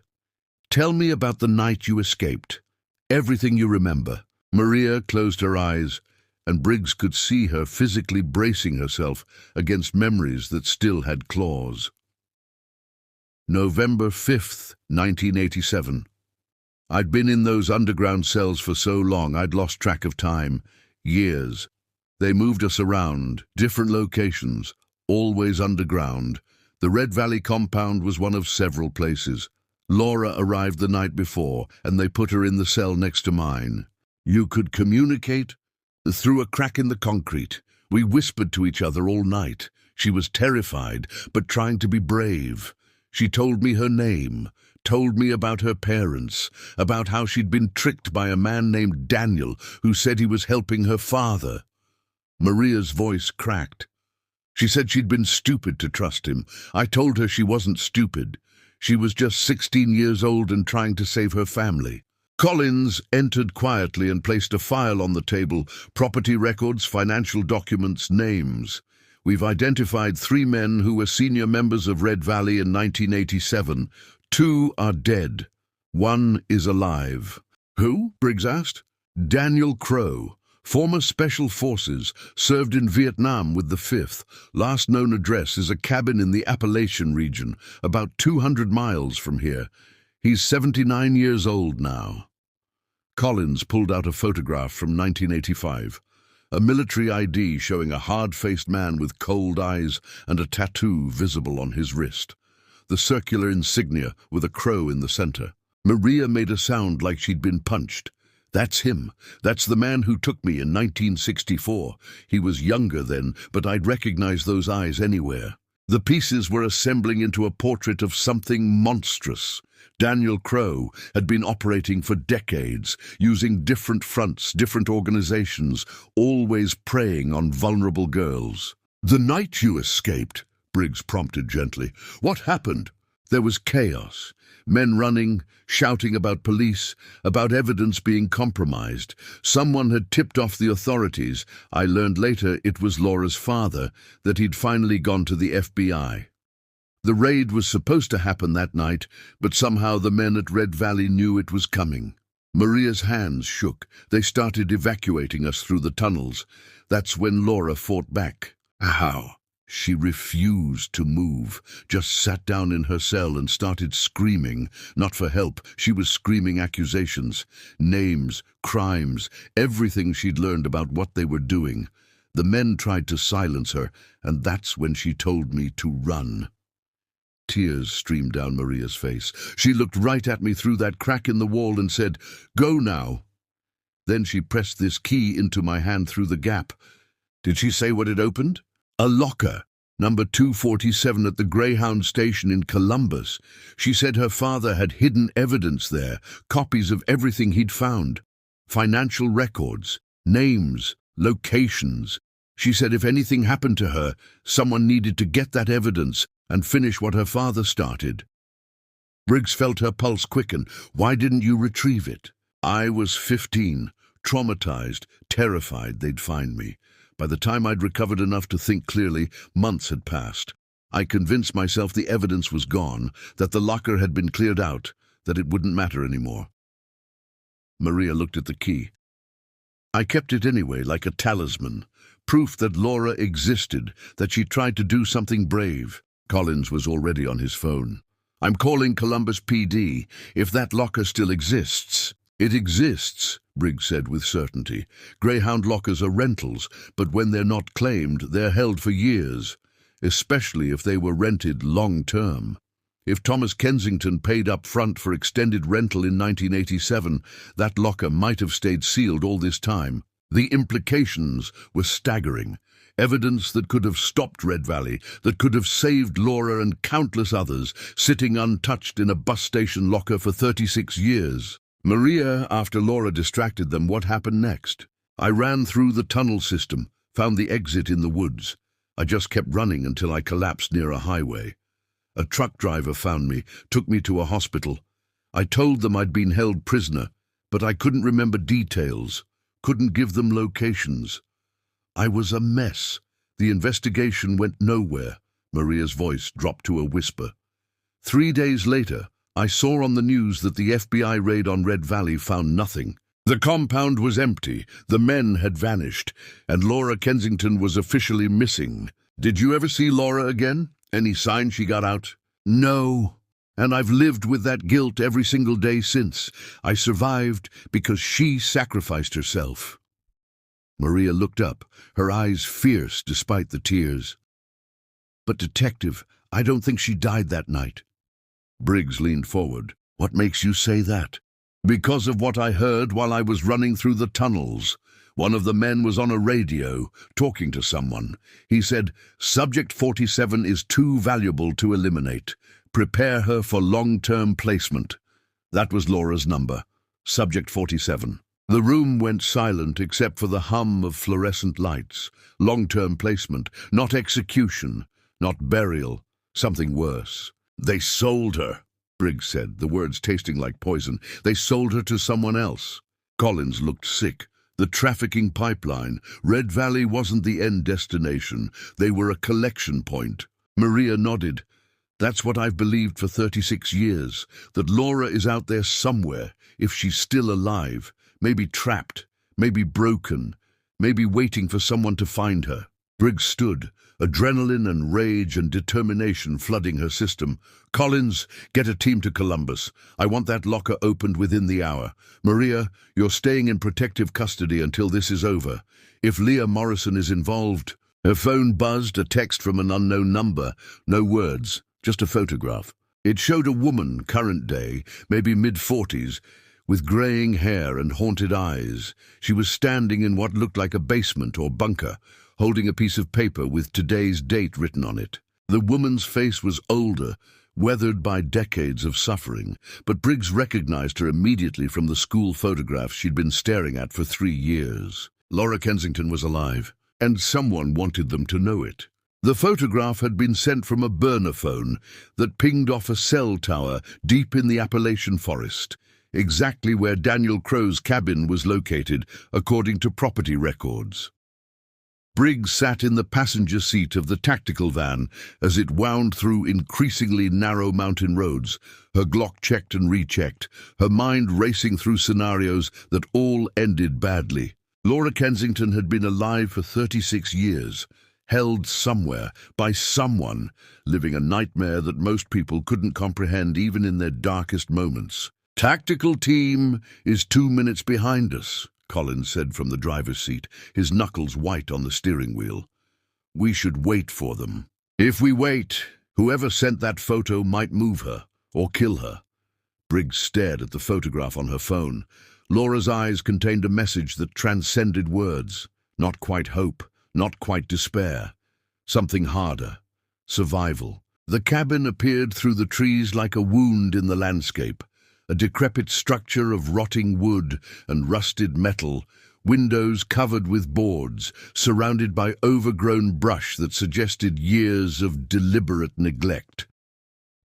"Tell me about the night you escaped. Everything you remember." Maria closed her eyes, and Briggs could see her physically bracing herself against memories that still had claws. November 5th, 1987. I'd been in those underground cells for so long I'd lost track of time. Years. They moved us around, different locations, always underground. The Red Valley compound was one of several places. Laura arrived the night before, and they put her in the cell next to mine. You could communicate through a crack in the concrete. We whispered to each other all night. She was terrified, but trying to be brave. She told me her name, told me about her parents, about how she'd been tricked by a man named Daniel who said he was helping her father. Maria's voice cracked. She said she'd been stupid to trust him. I told her she wasn't stupid. She was just 16 years old and trying to save her family. Collins entered quietly and placed a file on the table, property records, financial documents, names. We've identified 3 men who were senior members of Red Valley in 1987. 2 are dead. 1 is alive. Who? Briggs asked. Daniel Crow, former Special Forces, served in Vietnam with the 5th. Last known address is a cabin in the Appalachian region, about 200 miles from here. He's 79 years old now. Collins pulled out a photograph from 1985. A military ID showing a hard-faced man with cold eyes and a tattoo visible on his wrist. The circular insignia with a crow in the center. Maria made a sound like she'd been punched. That's him. That's the man who took me in 1964. He was younger then, but I'd recognize those eyes anywhere. The pieces were assembling into a portrait of something monstrous. Daniel Crowe had been operating for decades, using different fronts, different organizations, always preying on vulnerable girls. "The night you escaped," Briggs prompted gently. "What happened?" There was chaos. Men running, shouting about police, about evidence being compromised. Someone had tipped off the authorities. I learned later it was Laura's father, that he'd finally gone to the FBI. The raid was supposed to happen that night, but somehow the men at Red Valley knew it was coming. Maria's hands shook. They started evacuating us through the tunnels. That's when Laura fought back. How? She refused to move, just sat down in her cell and started screaming. Not for help, she was screaming accusations, names, crimes, everything she'd learned about what they were doing. The men tried to silence her, and that's when she told me to run. Tears streamed down Maria's face. She looked right at me through that crack in the wall and said, "Go now." Then she pressed this key into my hand through the gap. Did she say what it opened? A locker, number 247 at the Greyhound station in Columbus. She said her father had hidden evidence there, copies of everything he'd found. Financial records, names, locations. She said if anything happened to her, someone needed to get that evidence and finish what her father started. Briggs felt her pulse quicken. Why didn't you retrieve it? I was 15, traumatized, terrified they'd find me. By the time I'd recovered enough to think clearly, months had passed. I convinced myself the evidence was gone, that the locker had been cleared out, that it wouldn't matter anymore. Maria looked at the key. I kept it anyway, like a talisman, proof that Laura existed, that she tried to do something brave. Collins was already on his phone. "I'm calling Columbus PD, if that locker still exists." "It exists," Briggs said with certainty. "Greyhound lockers are rentals, but when they're not claimed, they're held for years, especially if they were rented long-term. If Thomas Kensington paid up front for extended rental in 1987, that locker might have stayed sealed all this time." The implications were staggering. Evidence that could have stopped Red Valley, that could have saved Laura and countless others, sitting untouched in a bus station locker for 36 years. Maria, after Laura distracted them, what happened next? I ran through the tunnel system, found the exit in the woods. I just kept running until I collapsed near a highway. A truck driver found me, took me to a hospital. I told them I'd been held prisoner, but I couldn't remember details, couldn't give them locations. I was a mess. The investigation went nowhere. Maria's voice dropped to a whisper. 3 days later, I saw on the news that the FBI raid on Red Valley found nothing. The compound was empty, the men had vanished, and Laura Kensington was officially missing. Did you ever see Laura again? Any sign she got out? No. And I've lived with that guilt every single day since. I survived because she sacrificed herself. Maria looked up, her eyes fierce despite the tears. "But, Detective, I don't think she died that night." Briggs leaned forward. "What makes you say that?" "Because of what I heard while I was running through the tunnels. One of the men was on a radio, talking to someone. He said, 'Subject 47 is too valuable to eliminate. Prepare her for long-term placement.' That was Laura's number, Subject 47. The room went silent except for the hum of fluorescent lights. Long-term placement, not execution, not burial, something worse. "They sold her," Briggs said, the words tasting like poison. "They sold her to someone else." Collins looked sick. The trafficking pipeline. Red Valley wasn't the end destination. They were a collection point. Maria nodded. "That's what I've believed for 36 years, that Laura is out there somewhere, if she's still alive, maybe trapped, maybe broken, maybe waiting for someone to find her." Briggs stood, adrenaline and rage and determination flooding her system. "Collins, get a team to Columbus. I want that locker opened within the hour. Maria, you're staying in protective custody until this is over. If Leah Morrison is involved..." Her phone buzzed, a text from an unknown number. No words, just a photograph. It showed a woman, current day, maybe mid-40s, With graying hair and haunted eyes, she was standing in what looked like a basement or bunker, holding a piece of paper with today's date written on it. The woman's face was older, weathered by decades of suffering, but Briggs recognized her immediately from the school photographs she'd been staring at for 3 years. Laura Kensington was alive, and someone wanted them to know it. The photograph had been sent from a burner phone that pinged off a cell tower deep in the Appalachian Forest, exactly where Daniel Crow's cabin was located, according to property records. Briggs sat in the passenger seat of the tactical van as it wound through increasingly narrow mountain roads, her Glock checked and rechecked, her mind racing through scenarios that all ended badly. Laura Kensington had been alive for 36 years, held somewhere by someone, living a nightmare that most people couldn't comprehend even in their darkest moments. "Tactical team is 2 minutes behind us," Collins said from the driver's seat, his knuckles white on the steering wheel. "We should wait for them. If we wait, whoever sent that photo might move her or kill her." Briggs stared at the photograph on her phone. Laura's eyes contained a message that transcended words. Not quite hope, not quite despair. Something harder. Survival. The cabin appeared through the trees like a wound in the landscape. A decrepit structure of rotting wood and rusted metal, windows covered with boards, surrounded by overgrown brush that suggested years of deliberate neglect.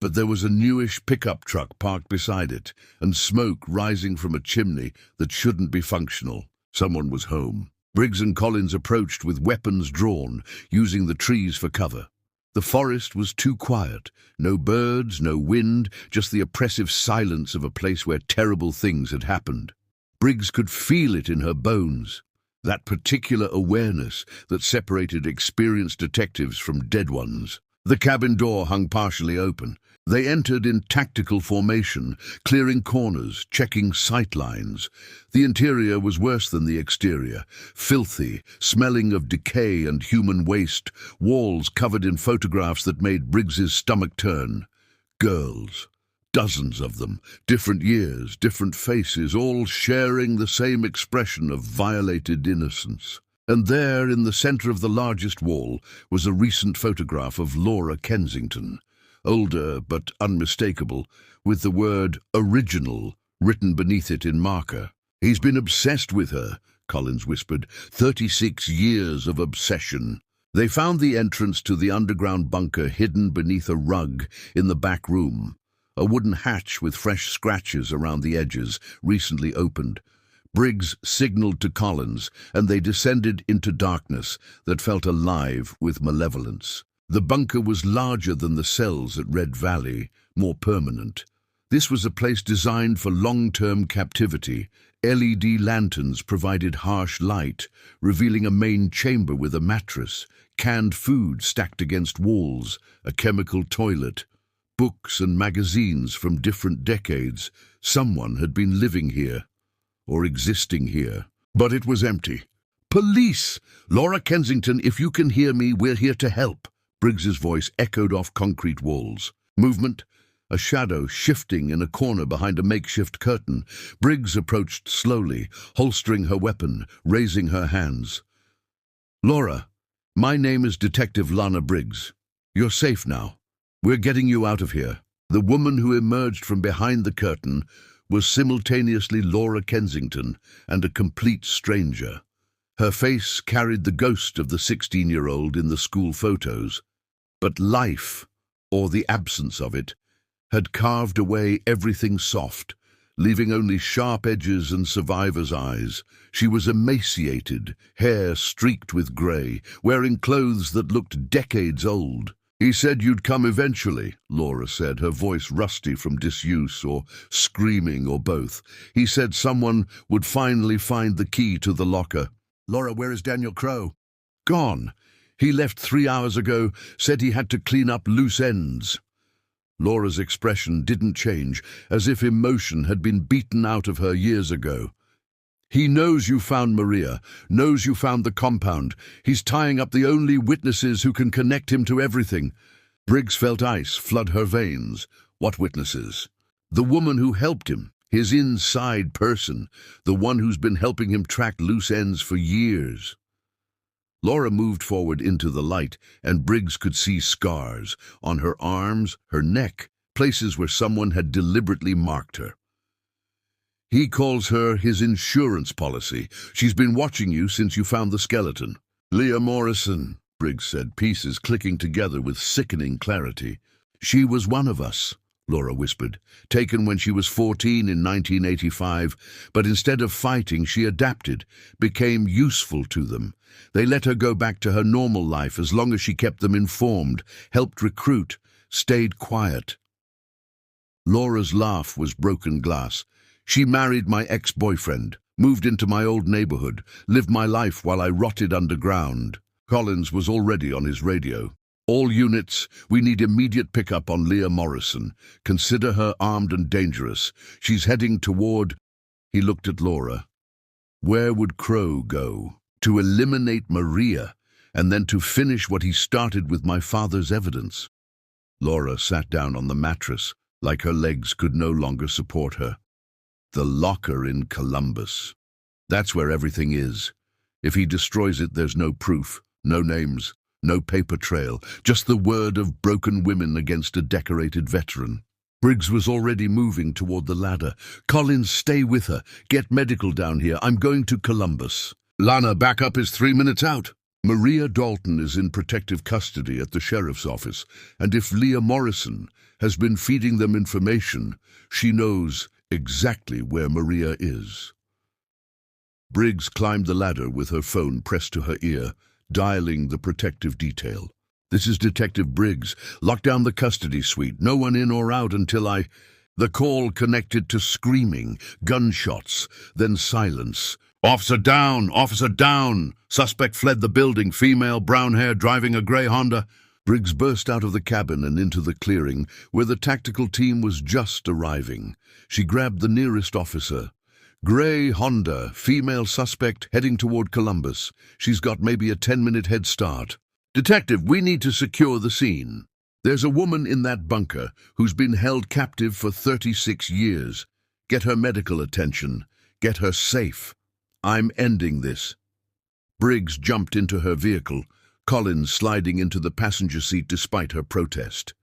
But there was a newish pickup truck parked beside it, and smoke rising from a chimney that shouldn't be functional. Someone was home. Briggs and Collins approached with weapons drawn, using the trees for cover. The forest was too quiet. No birds, no wind, just the oppressive silence of a place where terrible things had happened. Briggs could feel it in her bones, that particular awareness that separated experienced detectives from dead ones. The cabin door hung partially open. They entered in tactical formation, clearing corners, checking sight lines. The interior was worse than the exterior, filthy, smelling of decay and human waste, walls covered in photographs that made Briggs's stomach turn. Girls, dozens of them, different years, different faces, all sharing the same expression of violated innocence. And there, in the center of the largest wall, was a recent photograph of Laura Kensington. Older but unmistakable, with the word "original" written beneath it in marker. "He's been obsessed with her," Collins whispered. 36 years of obsession. They found the entrance to the underground bunker hidden beneath a rug in the back room. A wooden hatch with fresh scratches around the edges, recently opened. Briggs signaled to Collins, and they descended into darkness that felt alive with malevolence. The bunker was larger than the cells at Red Valley, more permanent. This was a place designed for long-term captivity. LED lanterns provided harsh light, revealing a main chamber with a mattress, canned food stacked against walls, a chemical toilet, books and magazines from different decades. Someone had been living here, or existing here. But it was empty. "Police! Laura Kensington, if you can hear me, we're here to help." Briggs's voice echoed off concrete walls. Movement, a shadow shifting in a corner behind a makeshift curtain. Briggs approached slowly, holstering her weapon, raising her hands. "Laura, my name is Detective Lana Briggs. You're safe now. We're getting you out of here." The woman who emerged from behind the curtain was simultaneously Laura Kensington and a complete stranger. Her face carried the ghost of the 16-year-old in the school photos. But life, or the absence of it, had carved away everything soft, leaving only sharp edges and survivor's eyes. She was emaciated, hair streaked with grey, wearing clothes that looked decades old. "He said you'd come eventually," Laura said, her voice rusty from disuse or screaming or both. "He said someone would finally find the key to the locker." "Laura, where is Daniel Crow?" "Gone. He left 3 hours ago, said he had to clean up loose ends." Laura's expression didn't change, as if emotion had been beaten out of her years ago. "He knows you found Maria, knows you found the compound. He's tying up the only witnesses who can connect him to everything." Briggs felt ice flood her veins. What witnesses? "The woman who helped him. His inside person, the one who's been helping him track loose ends for years. Laura moved forward into the light, and Briggs could see scars on her arms, her neck, places where someone had deliberately marked her. He calls her his insurance policy. She's been watching you since you found the skeleton. Leah Morrison, Briggs said, pieces clicking together with sickening clarity. She was one of us, Laura whispered, taken when she was 14 in 1985, but instead of fighting, she adapted, became useful to them. They let her go back to her normal life as long as she kept them informed, helped recruit, stayed quiet. Laura's laugh was broken glass. She married my ex-boyfriend, moved into my old neighborhood, lived my life while I rotted underground. Collins was already on his radio. All units, we need immediate pickup on Leah Morrison. Consider her armed and dangerous. She's heading toward... He looked at Laura. Where would Crow go? To eliminate Maria, and then to finish what he started with my father's evidence. Laura sat down on the mattress, like her legs could no longer support her. The locker in Columbus. That's where everything is. If he destroys it, there's no proof, no names, no paper trail, just the word of broken women against a decorated veteran. Briggs was already moving toward the ladder. Collins, stay with her. Get medical down here. I'm going to Columbus. Lana, backup is 3 minutes out. Maria Dalton is in protective custody at the sheriff's office, and if Leah Morrison has been feeding them information, she knows exactly where Maria is. Briggs climbed the ladder with her phone pressed to her ear, dialing the protective detail. This is Detective Briggs. Lock down the custody suite. No one in or out until I... The call connected to screaming, gunshots, then silence. Officer down! Officer down! Suspect fled the building, female, brown hair, driving a grey Honda. Briggs burst out of the cabin and into the clearing, where the tactical team was just arriving. She grabbed the nearest officer. Grey Honda, female suspect, heading toward Columbus. She's got maybe a 10-minute head start. Detective, we need to secure the scene. There's a woman in that bunker who's been held captive for 36 years. Get her medical attention. Get her safe. I'm ending this. Briggs jumped into her vehicle, Collins sliding into the passenger seat despite her protest.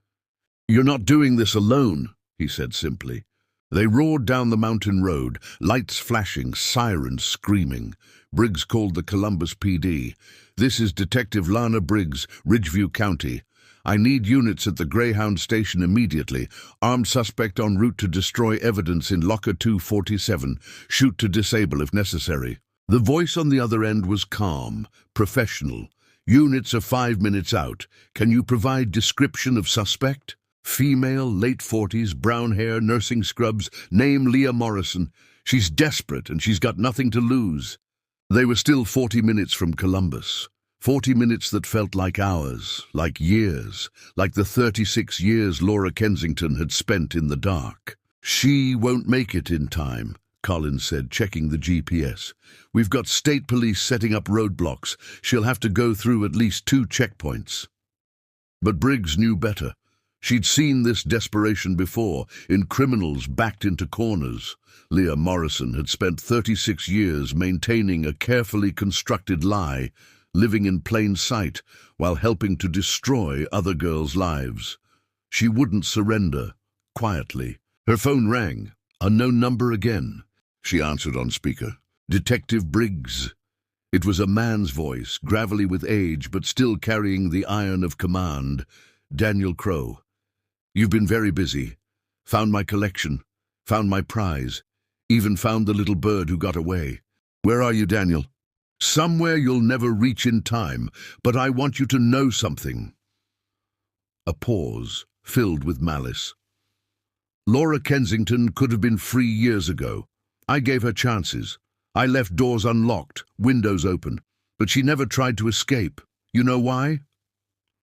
You're not doing this alone, he said simply. They roared down the mountain road, lights flashing, sirens screaming. Briggs called the Columbus PD. This is Detective Lana Briggs, Ridgeview County. I need units at the Greyhound station immediately. Armed suspect en route to destroy evidence in Locker 247. Shoot to disable if necessary. The voice on the other end was calm, professional. Units are 5 minutes out. Can you provide description of suspect? Female, late 40s, brown hair, nursing scrubs, name Leah Morrison. She's desperate and she's got nothing to lose. They were still 40 minutes from Columbus. 40 minutes that felt like hours, like years, like the 36 years Laura Kensington had spent in the dark. She won't make it in time, Collins said, checking the GPS. We've got state police setting up roadblocks. She'll have to go through at least 2 checkpoints. But Briggs knew better. She'd seen this desperation before, in criminals backed into corners. Leah Morrison had spent 36 years maintaining a carefully constructed lie, living in plain sight while helping to destroy other girls' lives. She wouldn't surrender, quietly. Her phone rang. Unknown number again. She answered on speaker. Detective Briggs. It was a man's voice, gravelly with age, but still carrying the iron of command. Daniel Crow. You've been very busy. Found my collection. Found my prize. Even found the little bird who got away. Where are you, Daniel? Somewhere you'll never reach in time, but I want you to know something. A pause, filled with malice. Laura Kensington could have been free years ago. I gave her chances. I left doors unlocked, windows open, but she never tried to escape. You know why?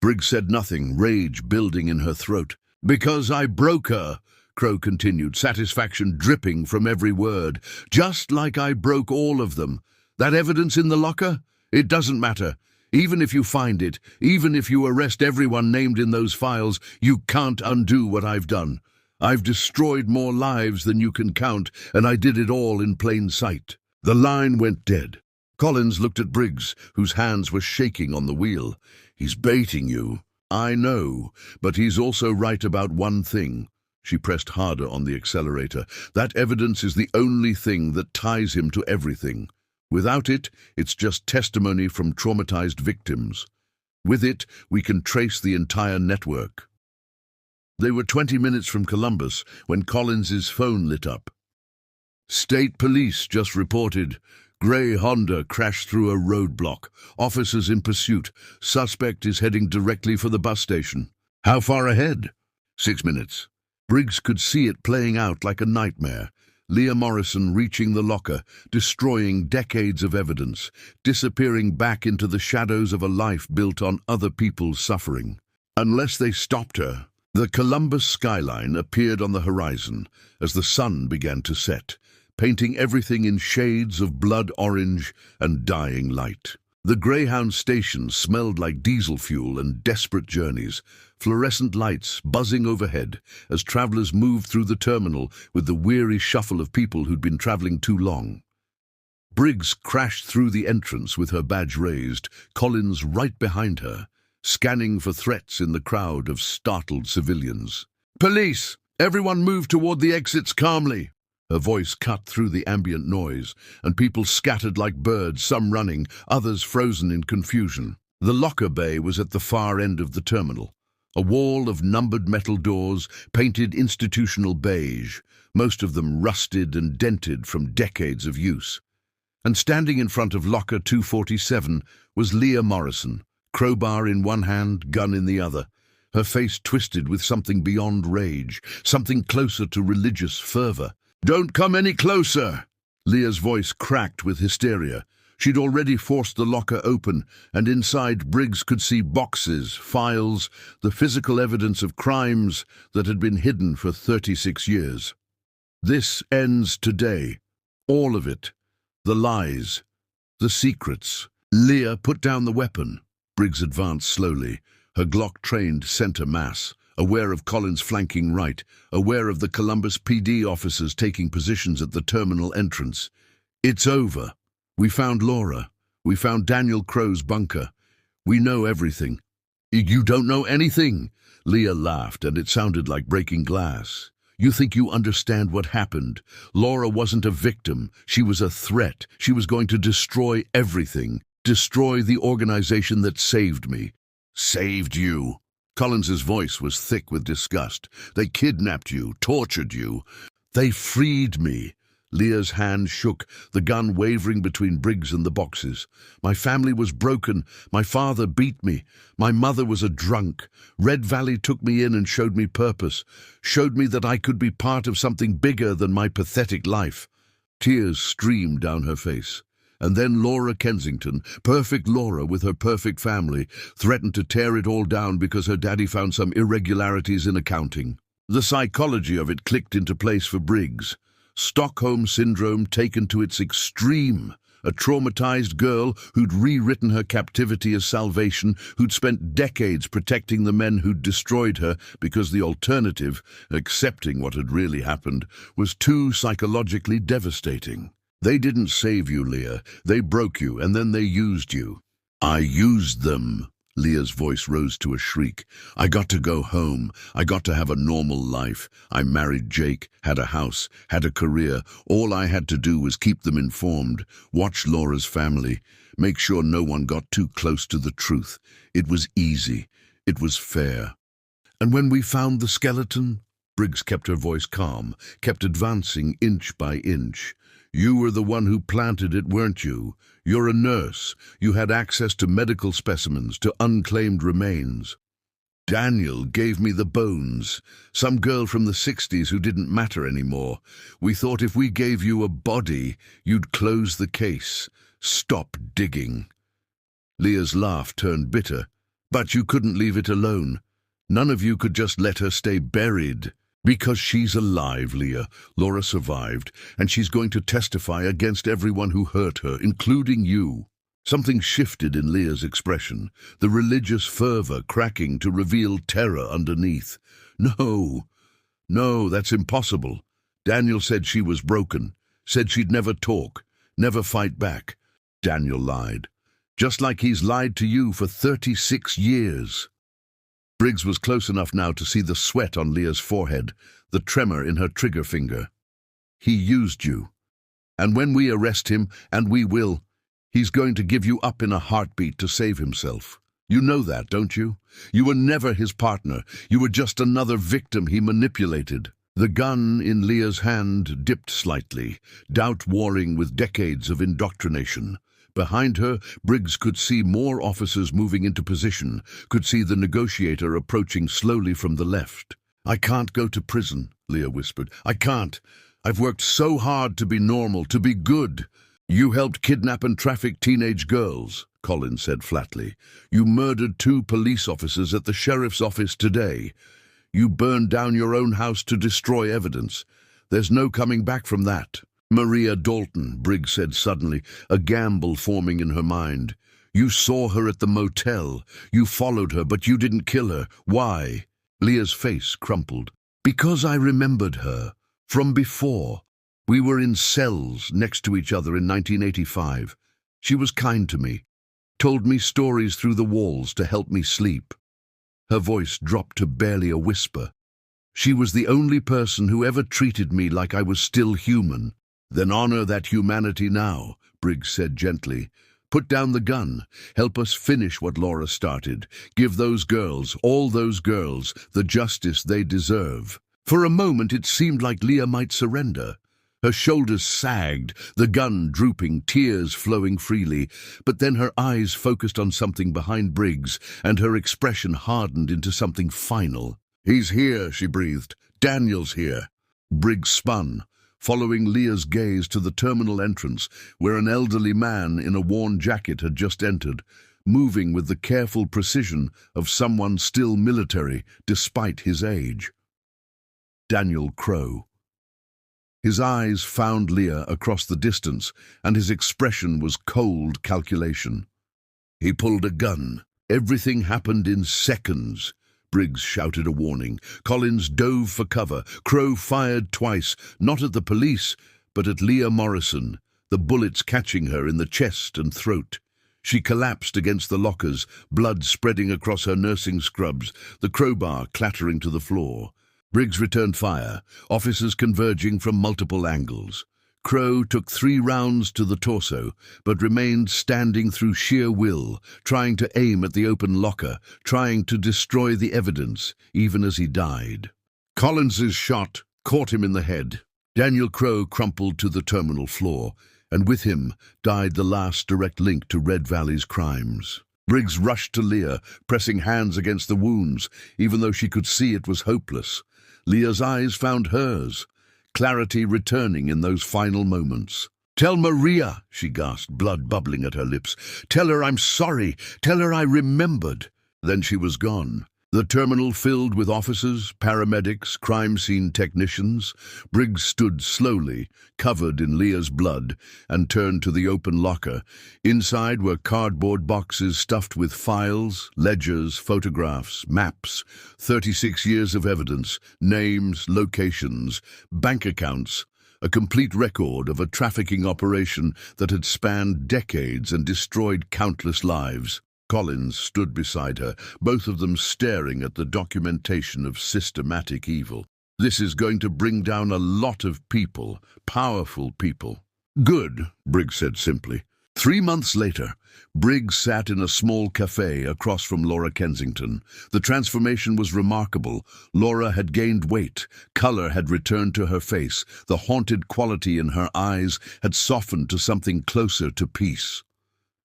Briggs said nothing, rage building in her throat. Because I broke her, Crow continued, satisfaction dripping from every word. Just like I broke all of them. That evidence in the locker? It doesn't matter. Even if you find it, even if you arrest everyone named in those files, you can't undo what I've done. I've destroyed more lives than you can count, and I did it all in plain sight." The line went dead. Collins looked at Briggs, whose hands were shaking on the wheel. "He's baiting you." "I know, but he's also right about one thing." She pressed harder on the accelerator. "That evidence is the only thing that ties him to everything. Without it, it's just testimony from traumatized victims. With it, we can trace the entire network." They were 20 minutes from Columbus when Collins's phone lit up. "State police just reported. Grey Honda crashed through a roadblock. Officers in pursuit. Suspect is heading directly for the bus station." "How far ahead?" 6 minutes. Briggs could see it playing out like a nightmare. Leah Morrison reaching the locker, destroying decades of evidence, disappearing back into the shadows of a life built on other people's suffering. Unless they stopped her. The Columbus skyline appeared on the horizon as the sun began to set, painting everything in shades of blood orange and dying light. The Greyhound station smelled like diesel fuel and desperate journeys, fluorescent lights buzzing overhead as travelers moved through the terminal with the weary shuffle of people who'd been traveling too long. Briggs crashed through the entrance with her badge raised, Collins right behind her, scanning for threats in the crowd of startled civilians. "Police! Everyone move toward the exits calmly!" Her voice cut through the ambient noise, and people scattered like birds, some running, others frozen in confusion. The locker bay was at the far end of the terminal. A wall of numbered metal doors, painted institutional beige, most of them rusted and dented from decades of use. And standing in front of locker 247 was Leah Morrison, crowbar in one hand, gun in the other. Her face twisted with something beyond rage, something closer to religious fervor. "Don't come any closer!" Leah's voice cracked with hysteria. She'd already forced the locker open, and inside Briggs could see boxes, files, the physical evidence of crimes that had been hidden for 36 years. "This ends today. All of it. The lies. The secrets." Leah put down the weapon. Briggs advanced slowly, her Glock trained center mass, aware of Collins flanking right, aware of the Columbus PD officers taking positions at the terminal entrance. "It's over. We found Laura. We found Daniel Crow's bunker. We know everything." "You don't know anything?" Leah laughed, and it sounded like breaking glass. "You think you understand what happened? Laura wasn't a victim. She was a threat. She was going to destroy everything. Destroy the organization that saved me." "Saved you?" Collins's voice was thick with disgust. "They kidnapped you, tortured you. They freed me." Leah's hand shook, the gun wavering between Briggs and the boxes. "My family was broken. My father beat me. My mother was a drunk. Red Valley took me in and showed me purpose, showed me that I could be part of something bigger than my pathetic life." Tears streamed down her face. And then Laura Kensington, perfect Laura with her perfect family, threatened to tear it all down because her daddy found some irregularities in accounting. The psychology of it clicked into place for Briggs. Stockholm Syndrome taken to its extreme. A traumatized girl who'd rewritten her captivity as salvation, who'd spent decades protecting the men who'd destroyed her because the alternative, accepting what had really happened, was too psychologically devastating. "They didn't save you, Leah. They broke you, and then they used you." "I used them." Leah's voice rose to a shriek. "I got to go home. I got to have a normal life. I married Jake, had a house, had a career. All I had to do was keep them informed, watch Laura's family, make sure no one got too close to the truth. It was easy. It was fair." "And when we found the skeleton?" Briggs kept her voice calm, kept advancing inch by inch. "You were the one who planted it, weren't you? You're a nurse. You had access to medical specimens, to unclaimed remains. Daniel gave me the bones. Some girl from the 60s who didn't matter anymore. We thought if we gave you a body, you'd close the case. Stop digging." Leah's laugh turned bitter. "But you couldn't leave it alone. None of you could just let her stay buried." "Because she's alive, Leah. Laura survived, and she's going to testify against everyone who hurt her, including you." Something shifted in Leah's expression, the religious fervor cracking to reveal terror underneath. "No, No, that's impossible. Daniel said she was broken, said she'd never talk, never fight back. Daniel lied. Just like he's lied to you for 36 years. Briggs was close enough now to see the sweat on Leah's forehead, the tremor in her trigger finger. He used you. And when we arrest him, and we will, he's going to give you up in a heartbeat to save himself. You know that, don't you? You were never his partner. You were just another victim he manipulated. The gun in Leah's hand dipped slightly, doubt warring with decades of indoctrination. Behind her, Briggs could see more officers moving into position, could see the negotiator approaching slowly from the left. I can't go to prison, Leah whispered. I can't. I've worked so hard to be normal, to be good. You helped kidnap and traffic teenage girls, Collins said flatly. You murdered 2 police officers at the sheriff's office today. You burned down your own house to destroy evidence. There's no coming back from that. Maria Dalton, Briggs said suddenly, a gamble forming in her mind. You saw her at the motel. You followed her, but you didn't kill her. Why? Leah's face crumpled. Because I remembered her. From before. We were in cells next to each other in 1985. She was kind to me. Told me stories through the walls to help me sleep. Her voice dropped to barely a whisper. She was the only person who ever treated me like I was still human. Then honor that humanity now, Briggs said gently. Put down the gun. Help us finish what Laura started. Give those girls, all those girls, the justice they deserve. For a moment it seemed like Leah might surrender. Her shoulders sagged, the gun drooping, tears flowing freely. But then her eyes focused on something behind Briggs, and her expression hardened into something final. He's here, she breathed. Daniel's here. Briggs spun, following Leah's gaze to the terminal entrance, where an elderly man in a worn jacket had just entered, moving with the careful precision of someone still military, despite his age. Daniel Crowe. His eyes found Leah across the distance, and his expression was cold calculation. He pulled a gun. Everything happened in seconds. Briggs shouted a warning. Collins dove for cover. Crowe fired twice, not at the police, but at Leah Morrison, the bullets catching her in the chest and throat. She collapsed against the lockers, blood spreading across her nursing scrubs, the crowbar clattering to the floor. Briggs returned fire, officers converging from multiple angles. Crowe took 3 rounds to the torso, but remained standing through sheer will, trying to aim at the open locker, trying to destroy the evidence, even as he died. Collins's shot caught him in the head. Daniel Crowe crumpled to the terminal floor, and with him died the last direct link to Red Valley's crimes. Briggs rushed to Leah, pressing hands against the wounds, even though she could see it was hopeless. Leah's eyes found hers, clarity returning in those final moments. "Tell Maria," she gasped, blood bubbling at her lips. "Tell her I'm sorry. Tell her I remembered." Then she was gone. The terminal filled with officers, paramedics, crime scene technicians. Briggs stood slowly, covered in Leah's blood, and turned to the open locker. Inside were cardboard boxes stuffed with files, ledgers, photographs, maps, 36 years of evidence, names, locations, bank accounts, a complete record of a trafficking operation that had spanned decades and destroyed countless lives. Collins stood beside her, both of them staring at the documentation of systematic evil. "This is going to bring down a lot of people, powerful people." "Good," Briggs said simply. 3 months later, Briggs sat in a small cafe across from Laura Kensington. The transformation was remarkable. Laura had gained weight. Color had returned to her face. The haunted quality in her eyes had softened to something closer to peace.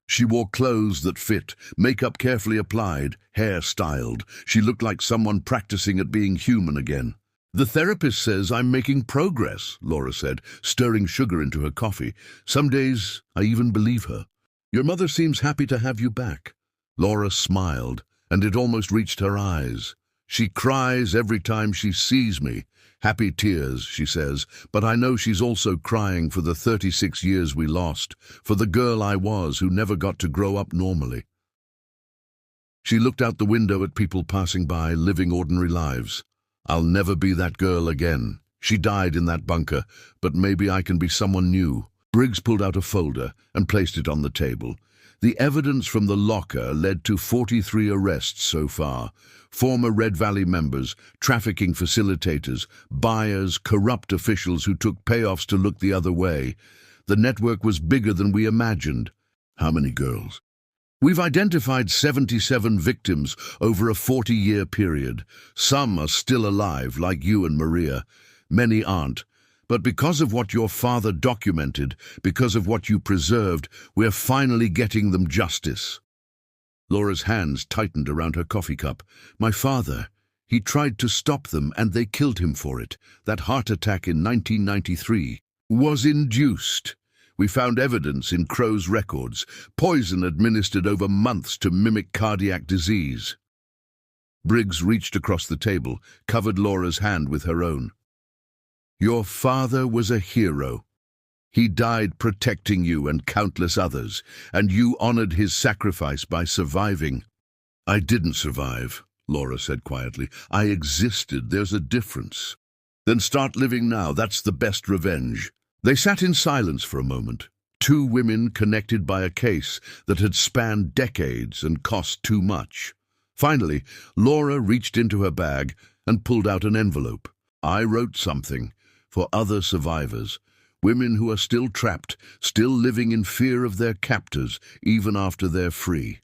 She wore clothes that fit, makeup carefully applied, hair styled. She looked like someone practicing at being human again. "The therapist says I'm making progress," Laura said, stirring sugar into her coffee. "Some days I even believe her. Your mother seems happy to have you back." Laura smiled, and it almost reached her eyes. "She cries every time she sees me. Happy tears, she says, but I know she's also crying for the 36 years we lost, for the girl I was who never got to grow up normally." She looked out the window at people passing by, living ordinary lives. I'll never be that girl again. She died in that bunker, but maybe I can be someone new. Briggs pulled out a folder and placed it on the table. The evidence from the locker led to 43 arrests so far. Former Red Valley members, trafficking facilitators, buyers, corrupt officials who took payoffs to look the other way. The network was bigger than we imagined. How many girls? We've identified 77 victims over a 40-year period. Some are still alive, like you and Maria. Many aren't. But because of what your father documented, because of what you preserved, we're finally getting them justice. Laura's hands tightened around her coffee cup. My father, he tried to stop them and they killed him for it. That heart attack in 1993 was induced. We found evidence in Crow's records, poison administered over months to mimic cardiac disease. Briggs reached across the table, covered Laura's hand with her own. Your father was a hero. He died protecting you and countless others, and you honored his sacrifice by surviving. I didn't survive, Laura said quietly. I existed. There's a difference. Then start living now. That's the best revenge. They sat in silence for a moment, two women connected by a case that had spanned decades and cost too much. Finally, Laura reached into her bag and pulled out an envelope. I wrote something for other survivors. Women who are still trapped, still living in fear of their captors, even after they're free.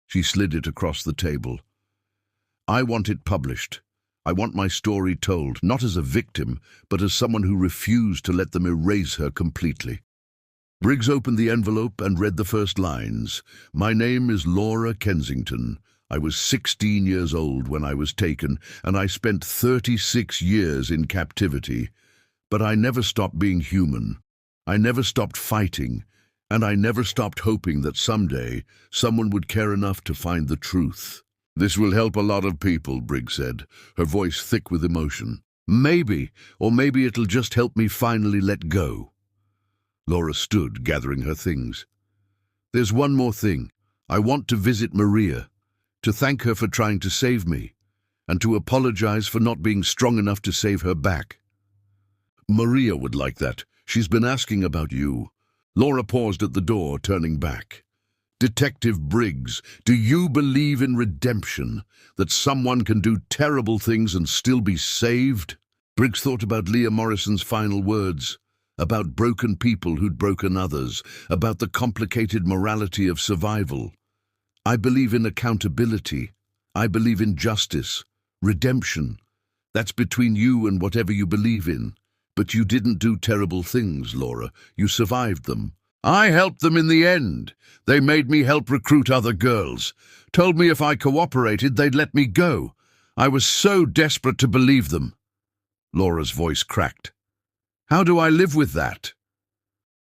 She slid it across the table. I want it published. I want my story told, not as a victim, but as someone who refused to let them erase her completely. Briggs opened the envelope and read the first lines. My name is Laura Kensington. I was 16 years old when I was taken, and I spent 36 years in captivity. But I never stopped being human. I never stopped fighting, and I never stopped hoping that someday someone would care enough to find the truth. This will help a lot of people, Briggs said, her voice thick with emotion. Maybe, or maybe it'll just help me finally let go. Laura stood, gathering her things. There's one more thing. I want to visit Maria, to thank her for trying to save me, and to apologize for not being strong enough to save her back. Maria would like that. She's been asking about you. Laura paused at the door, turning back. Detective Briggs, do you believe in redemption? That someone can do terrible things and still be saved? Briggs thought about Leah Morrison's final words, about broken people who'd broken others, about the complicated morality of survival. I believe in accountability. I believe in justice, redemption. That's between you and whatever you believe in. But you didn't do terrible things, Laura. You survived them. I helped them in the end. They made me help recruit other girls. Told me if I cooperated, they'd let me go. I was so desperate to believe them. Laura's voice cracked. How do I live with that?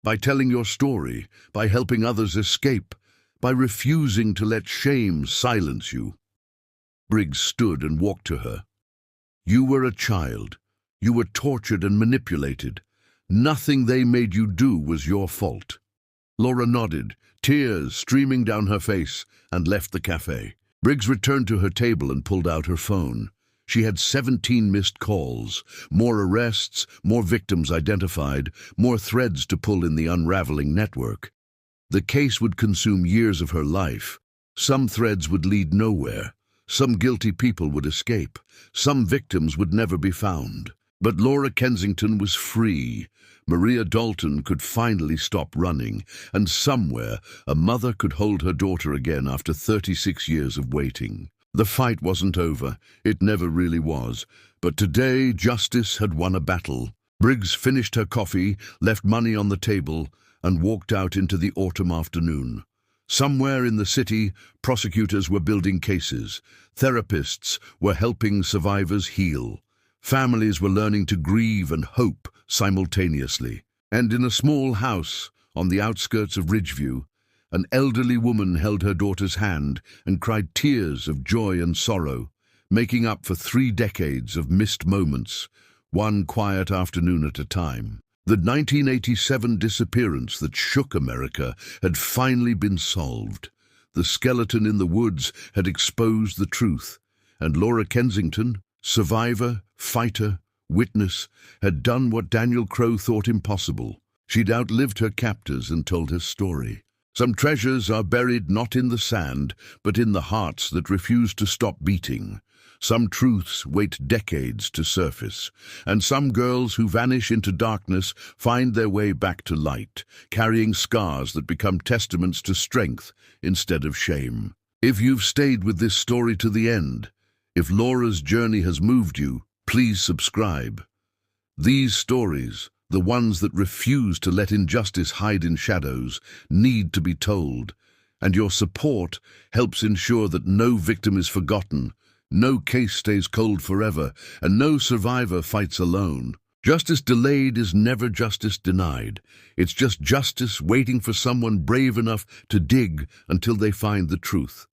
By telling your story, by helping others escape, by refusing to let shame silence you. Briggs stood and walked to her. You were a child. You were tortured and manipulated. Nothing they made you do was your fault. Laura nodded, tears streaming down her face, and left the cafe. Briggs returned to her table and pulled out her phone. She had 17 missed calls, more arrests, more victims identified, more threads to pull in the unraveling network. The case would consume years of her life. Some threads would lead nowhere. Some guilty people would escape. Some victims would never be found. But Laura Kensington was free. Maria Dalton could finally stop running, and somewhere a mother could hold her daughter again after 36 years of waiting. The fight wasn't over. It never really was. But today, justice had won a battle. Briggs finished her coffee, left money on the table, and walked out into the autumn afternoon. Somewhere in the city, prosecutors were building cases. Therapists were helping survivors heal. Families were learning to grieve and hope simultaneously. And in a small house on the outskirts of Ridgeview, an elderly woman held her daughter's hand and cried tears of joy and sorrow, making up for 3 decades of missed moments, one quiet afternoon at a time. The 1987 disappearance that shook America had finally been solved. The skeleton in the woods had exposed the truth, and Laura Kensington Survivor, fighter, witness, had done what Daniel Crowe thought impossible. She'd outlived her captors and told her story. Some treasures are buried not in the sand, but in the hearts that refuse to stop beating. Some truths wait decades to surface, and some girls who vanish into darkness find their way back to light, carrying scars that become testaments to strength instead of shame. If you've stayed with this story to the end, if Laura's journey has moved you, please subscribe. These stories, the ones that refuse to let injustice hide in shadows, need to be told, and your support helps ensure that no victim is forgotten, no case stays cold forever, and no survivor fights alone. Justice delayed is never justice denied. It's just justice waiting for someone brave enough to dig until they find the truth.